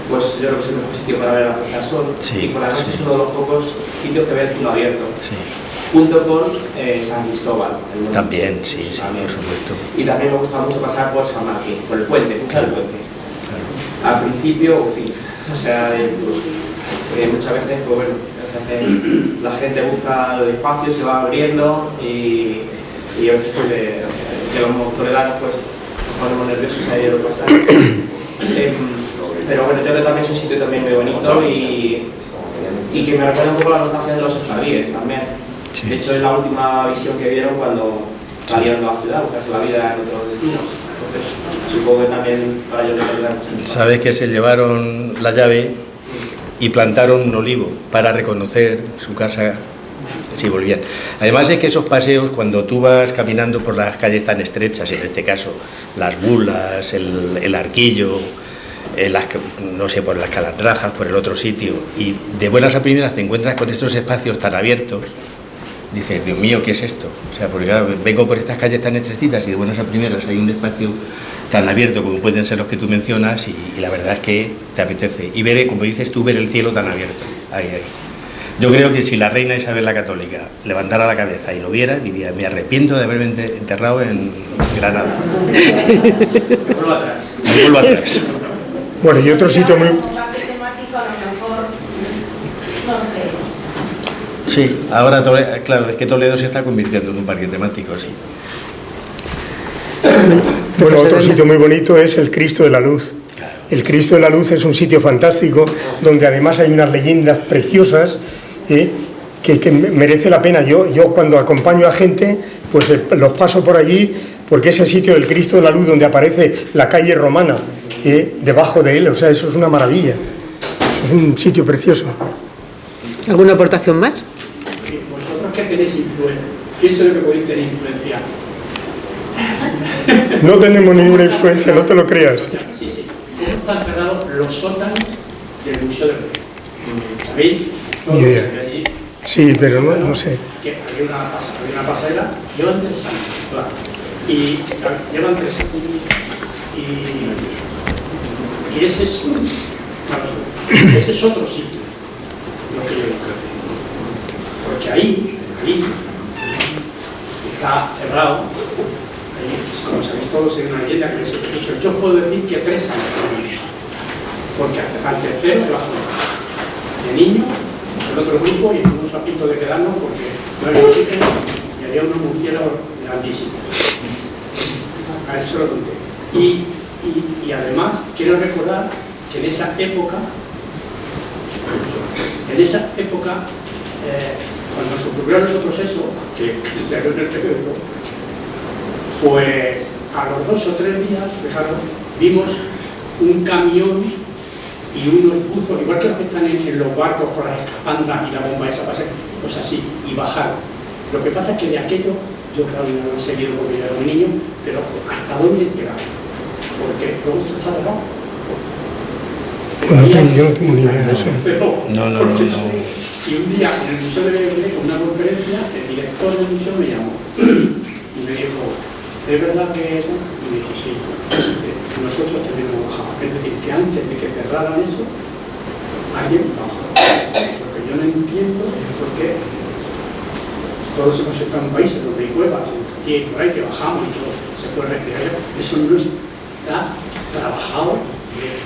S8: pues yo creo que es el mejor sitio para ver la puesta del sol, y por la noche es uno de los pocos sitios que ve el cielo abierto, junto con San Cristóbal.
S10: También, sí, por supuesto.
S8: Y también me gusta mucho pasar por San Martín, por el puente, el puente, al principio o fin, o sea, muchas veces, pues bueno, la gente busca el espacio, se va abriendo y a veces que los toledanos pues nos ponemos nerviosos ahí de lo que pasa. Pero bueno, yo creo que también es un sitio también muy bonito y que me recuerda un poco la nostalgia de los esclavíes también. Sí. De hecho, es la última visión que vieron cuando salieron de la ciudad, buscarse la vida en otros destinos. Entonces, supongo que también para ellos les ayuda mucho.
S10: Sabes que se llevaron la llave y plantaron un olivo para reconocer su casa si volvían. Además es que esos paseos, cuando tú vas caminando por las calles tan estrechas, en este caso las Bulas, el Arquillo, no sé, por las Calandrajas, por el otro sitio, y de buenas a primeras te encuentras con estos espacios tan abiertos, dices, Dios mío, ¿qué es esto? O sea, porque claro, vengo por estas calles tan estrechitas y de buenas a primeras hay un espacio tan abierto como pueden ser los que tú mencionas y la verdad es que te apetece. Y ver, como dices tú, ver el cielo tan abierto. Ahí. Yo creo que si la reina Isabel la Católica levantara la cabeza y lo viera, diría, me arrepiento de haberme enterrado en Granada. Me vuelvo atrás.
S2: Bueno, y otro sitio muy...
S10: Sí, ahora Toledo, claro, es que Toledo se está convirtiendo en un parque temático, sí.
S2: Bueno, otro sitio muy bonito es el Cristo de la Luz. El Cristo de la Luz es un sitio fantástico donde además hay unas leyendas preciosas que merece la pena. Yo cuando acompaño a gente, pues los paso por allí porque es el sitio del Cristo de la Luz donde aparece la calle romana debajo de él. O sea, eso es una maravilla. Es un sitio precioso.
S1: ¿Alguna aportación más?
S6: ¿Vosotros qué tenéis influencia? ¿Quién sabe que podéis tener influencia?
S2: No tenemos ninguna influencia, no te lo creas.
S6: Sí. ¿Cómo están cerrados los sótanos del Museo del Rey? ¿Sabéis?
S2: Ni idea. Sí, pero no sé.
S6: Que había una pasarela, llevan 3 años, claro. Y llevan 3 años. Y ese es otro sitio, lo que yo digo. Porque ahí está cerrado. Como sabéis todos, hay una leyenda que les he dicho. Yo puedo decir que 3 años. Porque al tercero de la zona de niño, el otro grupo y estuvimos a punto de quedarnos porque no había oxígeno y había unos murciélagos grandísimos. A eso lo conté. Y además quiero recordar que en esa época, cuando nos ocurrió a nosotros eso, que se ve en el periódico, pues a los 2 o 3 días, fijaros, vimos un camión y unos buzos, igual que los que están en los barcos con las escapandas y la bomba esa, pues así, y bajaron. Lo que pasa es que de aquello, yo claro, no lo he seguido porque yo era un niño, pero ¿hasta dónde llegaron? Porque todo esto está grabado.
S2: Yo no tengo ni idea de eso.
S10: No.
S6: Y un día en el Museo de Belén, con una conferencia, el director del museo me llamó y me dijo, ¿es verdad que eso? Y me dijo, sí, nosotros tenemos bajado. Es decir, que antes de que cerraran eso, alguien bajó. Lo que yo no entiendo es por qué todos hemos estado en países donde hay cuevas, y por ahí que bajamos y todo, se puede respirar. Eso no está trabajado.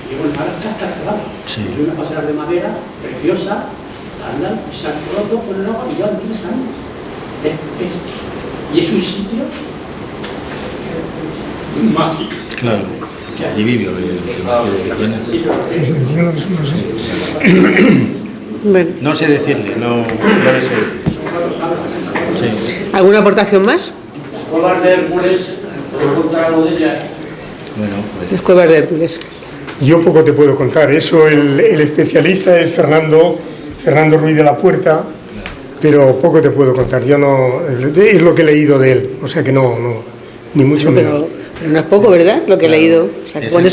S6: Llevo en marca hasta cerrado.
S10: Sí.
S6: Hay una pasada de madera preciosa, andan, se han roto con el agua y llevan 10 años. Y es un sitio mágico.
S10: Claro, que allí vivió No sé decirle, no le sé decir. Sí.
S1: ¿Alguna aportación más?
S6: Cuevas de Hércules, pregunta algo de ella.
S10: Bueno, pues...
S1: Las cuevas de Hércules.
S2: Yo poco te puedo contar, eso el especialista es Fernando Ruiz de la Puerta, pero poco te puedo contar, yo no, es lo que he leído de él, o sea que no ni mucho menos.
S1: Pero no es poco, ¿verdad? Lo que he leído, o sea, que con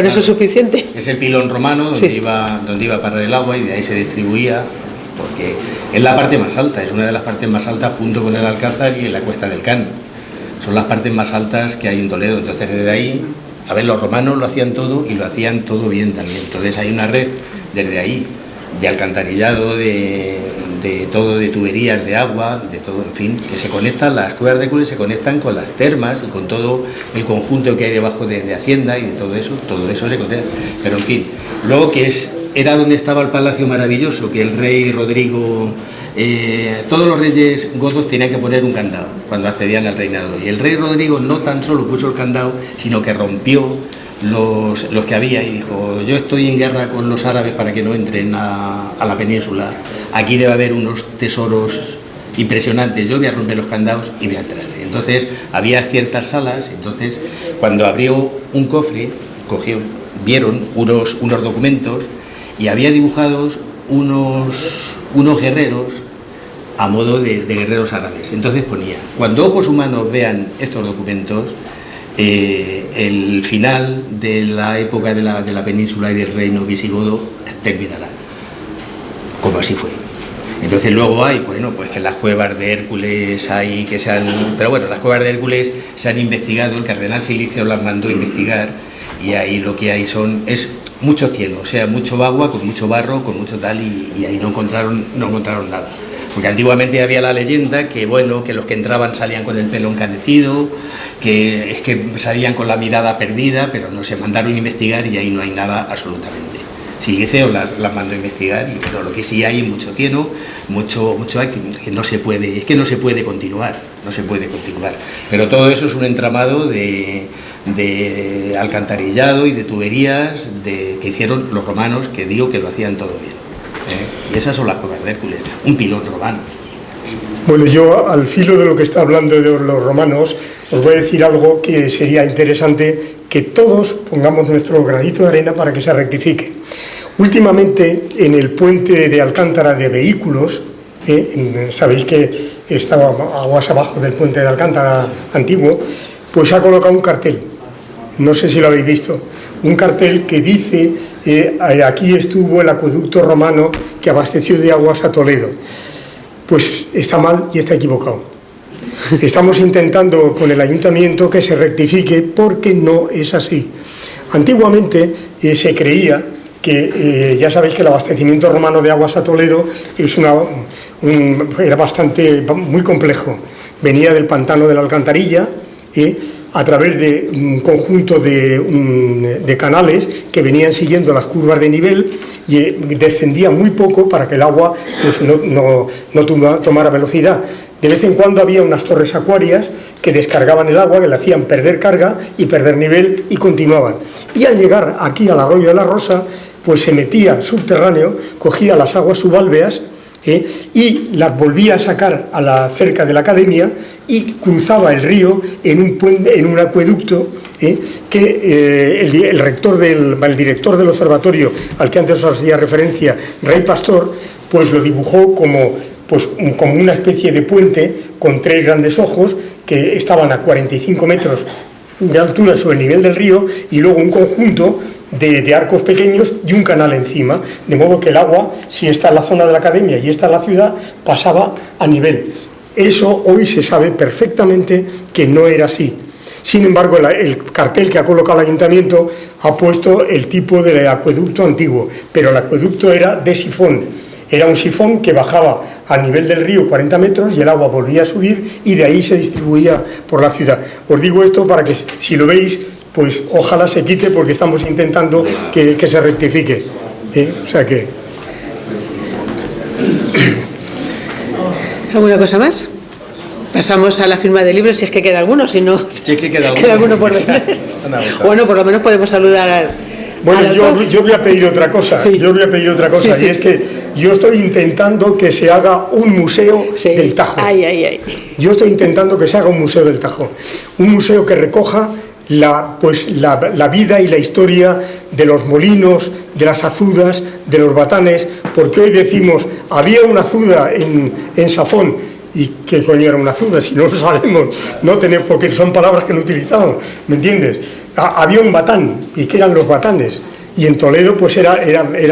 S1: eso es suficiente.
S10: Es el pilón romano donde,
S1: sí.
S10: donde iba a parar el agua y de ahí se distribuía, porque es la parte más alta, es una de las partes más altas junto con el Alcázar y la Cuesta del Can. Son las partes más altas que hay en Toledo, entonces desde ahí... A ver, los romanos lo hacían todo y lo hacían todo bien también. Entonces hay una red desde ahí, de alcantarillado, de todo, de tuberías de agua, de todo, en fin, que se conectan, las cuevas de Hércules se conectan con las termas y con todo el conjunto que hay debajo de Hacienda y de todo eso se conecta. Pero en fin, luego que era donde estaba el Palacio Maravilloso, que el rey Rodrigo... todos los reyes godos tenían que poner un candado cuando accedían al reinado y el rey Rodrigo no tan solo puso el candado sino que rompió los que había y dijo, yo estoy en guerra con los árabes para que no entren a la península, aquí debe haber unos tesoros impresionantes, yo voy a romper los candados y voy a entrar. Entonces había ciertas salas, entonces cuando abrió un cofre vieron unos documentos y había dibujados unos guerreros a modo de guerreros árabes. Entonces ponía, cuando ojos humanos vean estos documentos, el final de la época de la península y del reino visigodo terminará. Como así fue. Entonces luego hay, bueno, pues que las cuevas de Hércules hay que se han... Pero bueno, las cuevas de Hércules se han investigado, el cardenal Silicio las mandó a investigar y ahí lo que hay es mucho cielo, o sea, mucho agua, con mucho barro, con mucho tal, y ahí no encontraron nada. Porque antiguamente había la leyenda que, bueno, que los que entraban salían con el pelo encanecido, que salían con la mirada perdida, pero no se mandaron a investigar y ahí no hay nada absolutamente. Silicio las mandó a investigar y bueno, lo que sí hay es mucho cieno, mucho hay que no se puede continuar. Pero todo eso es un entramado de alcantarillado y de tuberías que hicieron los romanos, que digo que lo hacían todo bien. Y esas son las cuevas de Hércules, un pilón romano.
S2: Bueno, yo al filo de lo que está hablando de los romanos, os voy a decir algo que sería interesante que todos pongamos nuestro granito de arena para que se rectifique. Últimamente, en el puente de Alcántara de vehículos, sabéis que estaba aguas abajo del puente de Alcántara antiguo, pues se ha colocado un cartel, no sé si lo habéis visto, un cartel que dice aquí estuvo el acueducto romano que abasteció de aguas a Toledo. Pues está mal y está equivocado. Estamos intentando con el ayuntamiento que se rectifique porque no es así. Antiguamente se creía que ya sabéis que el abastecimiento romano de aguas a Toledo era muy complejo. Venía del pantano de la Alcantarilla, a través de un conjunto de canales que venían siguiendo las curvas de nivel y descendía muy poco para que el agua pues, no tomara velocidad. De vez en cuando había unas torres acuarias que descargaban el agua, que le hacían perder carga y perder nivel y continuaban. Y al llegar aquí al arroyo de la Rosa, pues se metía subterráneo, cogía las aguas subalveas y las volvía a sacar cerca de la academia y cruzaba el río en un acueducto que el director del observatorio al que antes os hacía referencia, Rey Pastor, pues lo dibujó como una especie de puente con 3 grandes ojos que estaban a 45 metros de altura sobre el nivel del río y luego un conjunto de arcos pequeños y un canal encima, de modo que el agua, si está en la zona de la academia y está en la ciudad, pasaba a nivel. Eso hoy se sabe perfectamente que no era así. Sin embargo, el cartel que ha colocado el ayuntamiento ha puesto el tipo de acueducto antiguo, pero el acueducto era de sifón. Era un sifón que bajaba a nivel del río 40 metros y el agua volvía a subir y de ahí se distribuía por la ciudad. Os digo esto para que, si lo veis, pues ojalá se quite porque estamos intentando que se rectifique. O sea que...
S1: ¿Alguna cosa más? Pasamos a la firma de libros, si es que queda alguno, si no...
S10: Sí, es que queda
S1: alguno por vender. Bueno, por lo menos podemos saludar al...
S2: Bueno, yo voy a pedir otra cosa, sí. Y es que yo estoy intentando que se haga un museo del Tajo. Yo estoy intentando que se haga un museo del Tajo, un museo que recoja la vida y la historia de los molinos, de las azudas, de los batanes, porque hoy decimos, había una azuda en Safón. ¿Y qué coño era una azuda? Si no lo sabemos, porque son palabras que no utilizamos, ¿me entiendes? Había un batán, ¿y qué eran los batanes? Y en Toledo pues era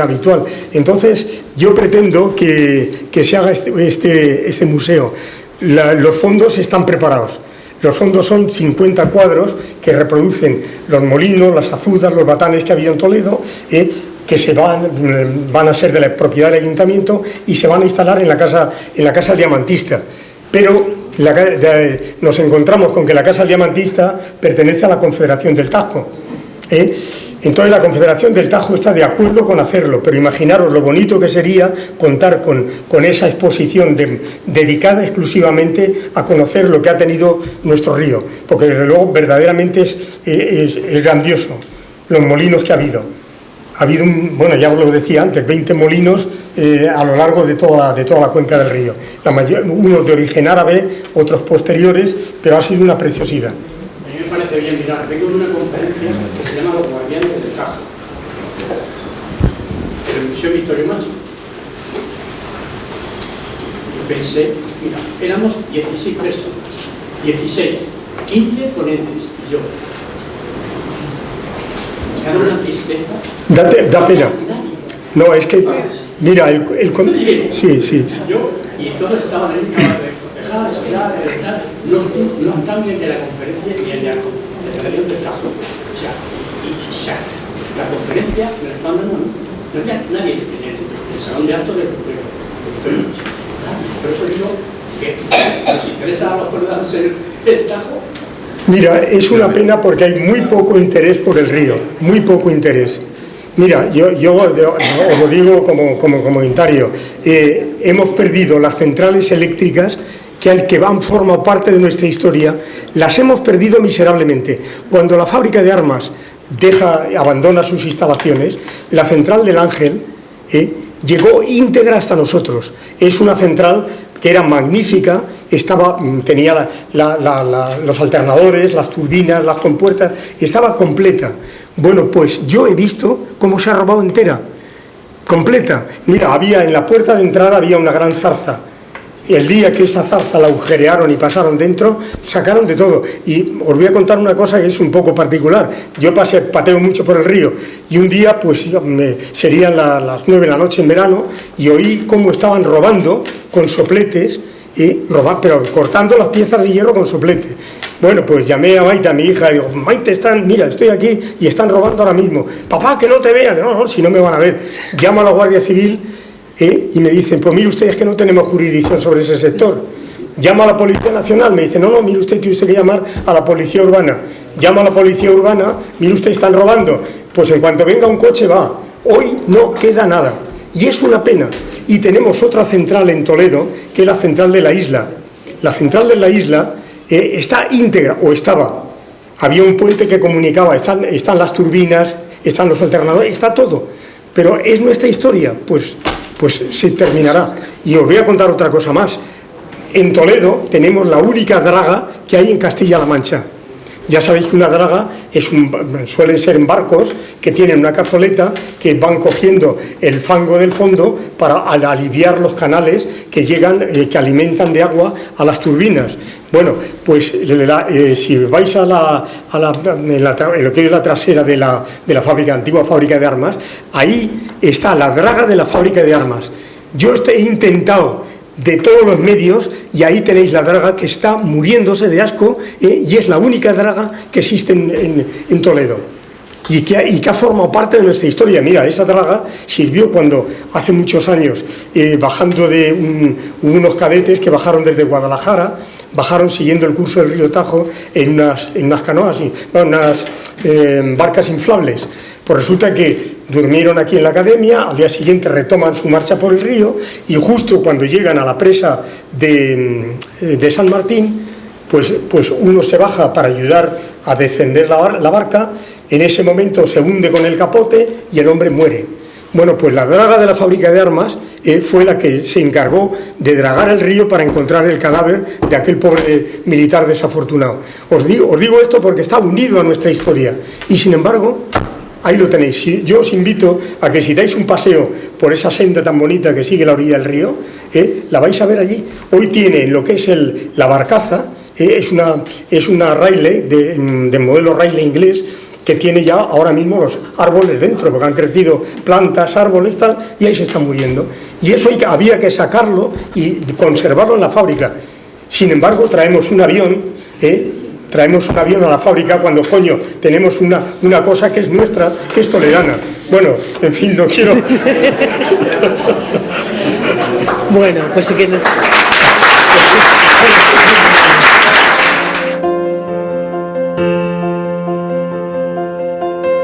S2: habitual. Entonces yo pretendo que se haga este museo. Los fondos están preparados. Los fondos son 50 cuadros que reproducen los molinos, las azudas, los batanes que había en Toledo, que van a ser de la propiedad del ayuntamiento y se van a instalar en la casa del diamantista. Pero nos encontramos con que la casa del diamantista pertenece a la Confederación del Tajo. Entonces la Confederación del Tajo está de acuerdo con hacerlo, pero imaginaros lo bonito que sería contar con esa exposición dedicada exclusivamente a conocer lo que ha tenido nuestro río, porque desde luego verdaderamente es grandioso los molinos que ha habido. Ha habido, ya os lo decía antes, 20 molinos a lo largo de toda la cuenca del río. Unos de origen árabe, otros posteriores, pero ha sido una preciosidad.
S6: A mí me parece bien, mirar, vengo de una conferencia que se llama Los Guardianes del Tajo, en el Museo Victorio Macho. Yo pensé, mira, éramos 16 personas, 16, 15 ponentes y yo. Era una tristeza.
S2: Da pena. No, es que, mira, sí.
S6: Yo, y todos estaban ahí, no están bien de la conferencia ni en la Confederación del Tajo. O sea, la conferencia me la estaban dando, no había nadie en el salón de actos del Victorio. Por eso digo que nos interesa a los colgados el Tajo.
S2: Mira, es una pena porque hay muy poco interés por el río, muy poco interés. Mira, yo os lo digo como comentario, hemos perdido las centrales eléctricas que han formado parte de nuestra historia, las hemos perdido miserablemente. Cuando la fábrica de armas abandona sus instalaciones, la central del Ángel llegó íntegra hasta nosotros. Es una central que era magnífica, tenía los alternadores, las turbinas, las compuertas, estaba completa. Bueno, pues yo he visto cómo se ha robado entera, completa. Mira, en la puerta de entrada había una gran zarza. El día que esa zarza la agujerearon y pasaron dentro, sacaron de todo. Y os voy a contar una cosa que es un poco particular. Yo pateo mucho por el río y un día, pues serían las 9 de la noche en verano, y oí cómo estaban robando con sopletes, pero cortando las piezas de hierro con soplete. Bueno, pues llamé a Maite, a mi hija, y digo, Maite, mira, estoy aquí y están robando ahora mismo. Papá, que no te vean. No, si no me van a ver. Llamo a la Guardia Civil y me dicen, pues mire usted, es que no tenemos jurisdicción sobre ese sector. llamo a la Policía Nacional, me dice, no, mire usted, tiene usted que llamar a la Policía Urbana. Llamo a la Policía Urbana, mire usted, están robando. Pues en cuanto venga un coche va. Hoy no queda nada. Y es una pena. Y tenemos otra central en Toledo, que es la central de la isla. La central de la isla está íntegra, o estaba. Había un puente que comunicaba, están las turbinas, están los alternadores, está todo. Pero es nuestra historia, pues se terminará. Y os voy a contar otra cosa más. En Toledo tenemos la única draga que hay en Castilla-La Mancha. Ya sabéis que una draga suelen ser en barcos que tienen una cazoleta que van cogiendo el fango del fondo para aliviar los canales que llegan, que alimentan de agua a las turbinas. Bueno, pues si vais a lo que es la trasera de la fábrica, antigua fábrica de armas, ahí está la draga de la fábrica de armas. Yo he intentado de todos los medios, y ahí tenéis la draga que está muriéndose de asco, y es la única draga que existe en Toledo y que ha formado parte de nuestra historia. Mira, esa draga sirvió cuando hace muchos años, bajando de unos cadetes que bajaron desde Guadalajara, bajaron siguiendo el curso del río Tajo en unas canoas, unas barcas inflables. Pues resulta que durmieron aquí en la academia, al día siguiente retoman su marcha por el río, y justo cuando llegan a la presa de San Martín, pues uno se baja para ayudar a descender la barca. En ese momento se hunde con el capote y el hombre muere. Bueno, pues la draga de la fábrica de armas fue la que se encargó de dragar el río para encontrar el cadáver de aquel pobre militar desafortunado. Os digo esto porque está unido a nuestra historia, y sin embargo ahí lo tenéis. Yo os invito a que si dais un paseo por esa senda tan bonita que sigue la orilla del río, la vais a ver allí. Hoy tiene lo que es la barcaza, es una Riley de modelo Riley inglés, que tiene ya ahora mismo los árboles dentro, porque han crecido plantas, árboles, tal, y ahí se están muriendo. Y eso había que sacarlo y conservarlo en la fábrica. Sin embargo, traemos un avión a la fábrica cuando, coño, tenemos una cosa que es nuestra, que es toledana. Bueno, en fin, no quiero...
S1: Bueno, pues sí que...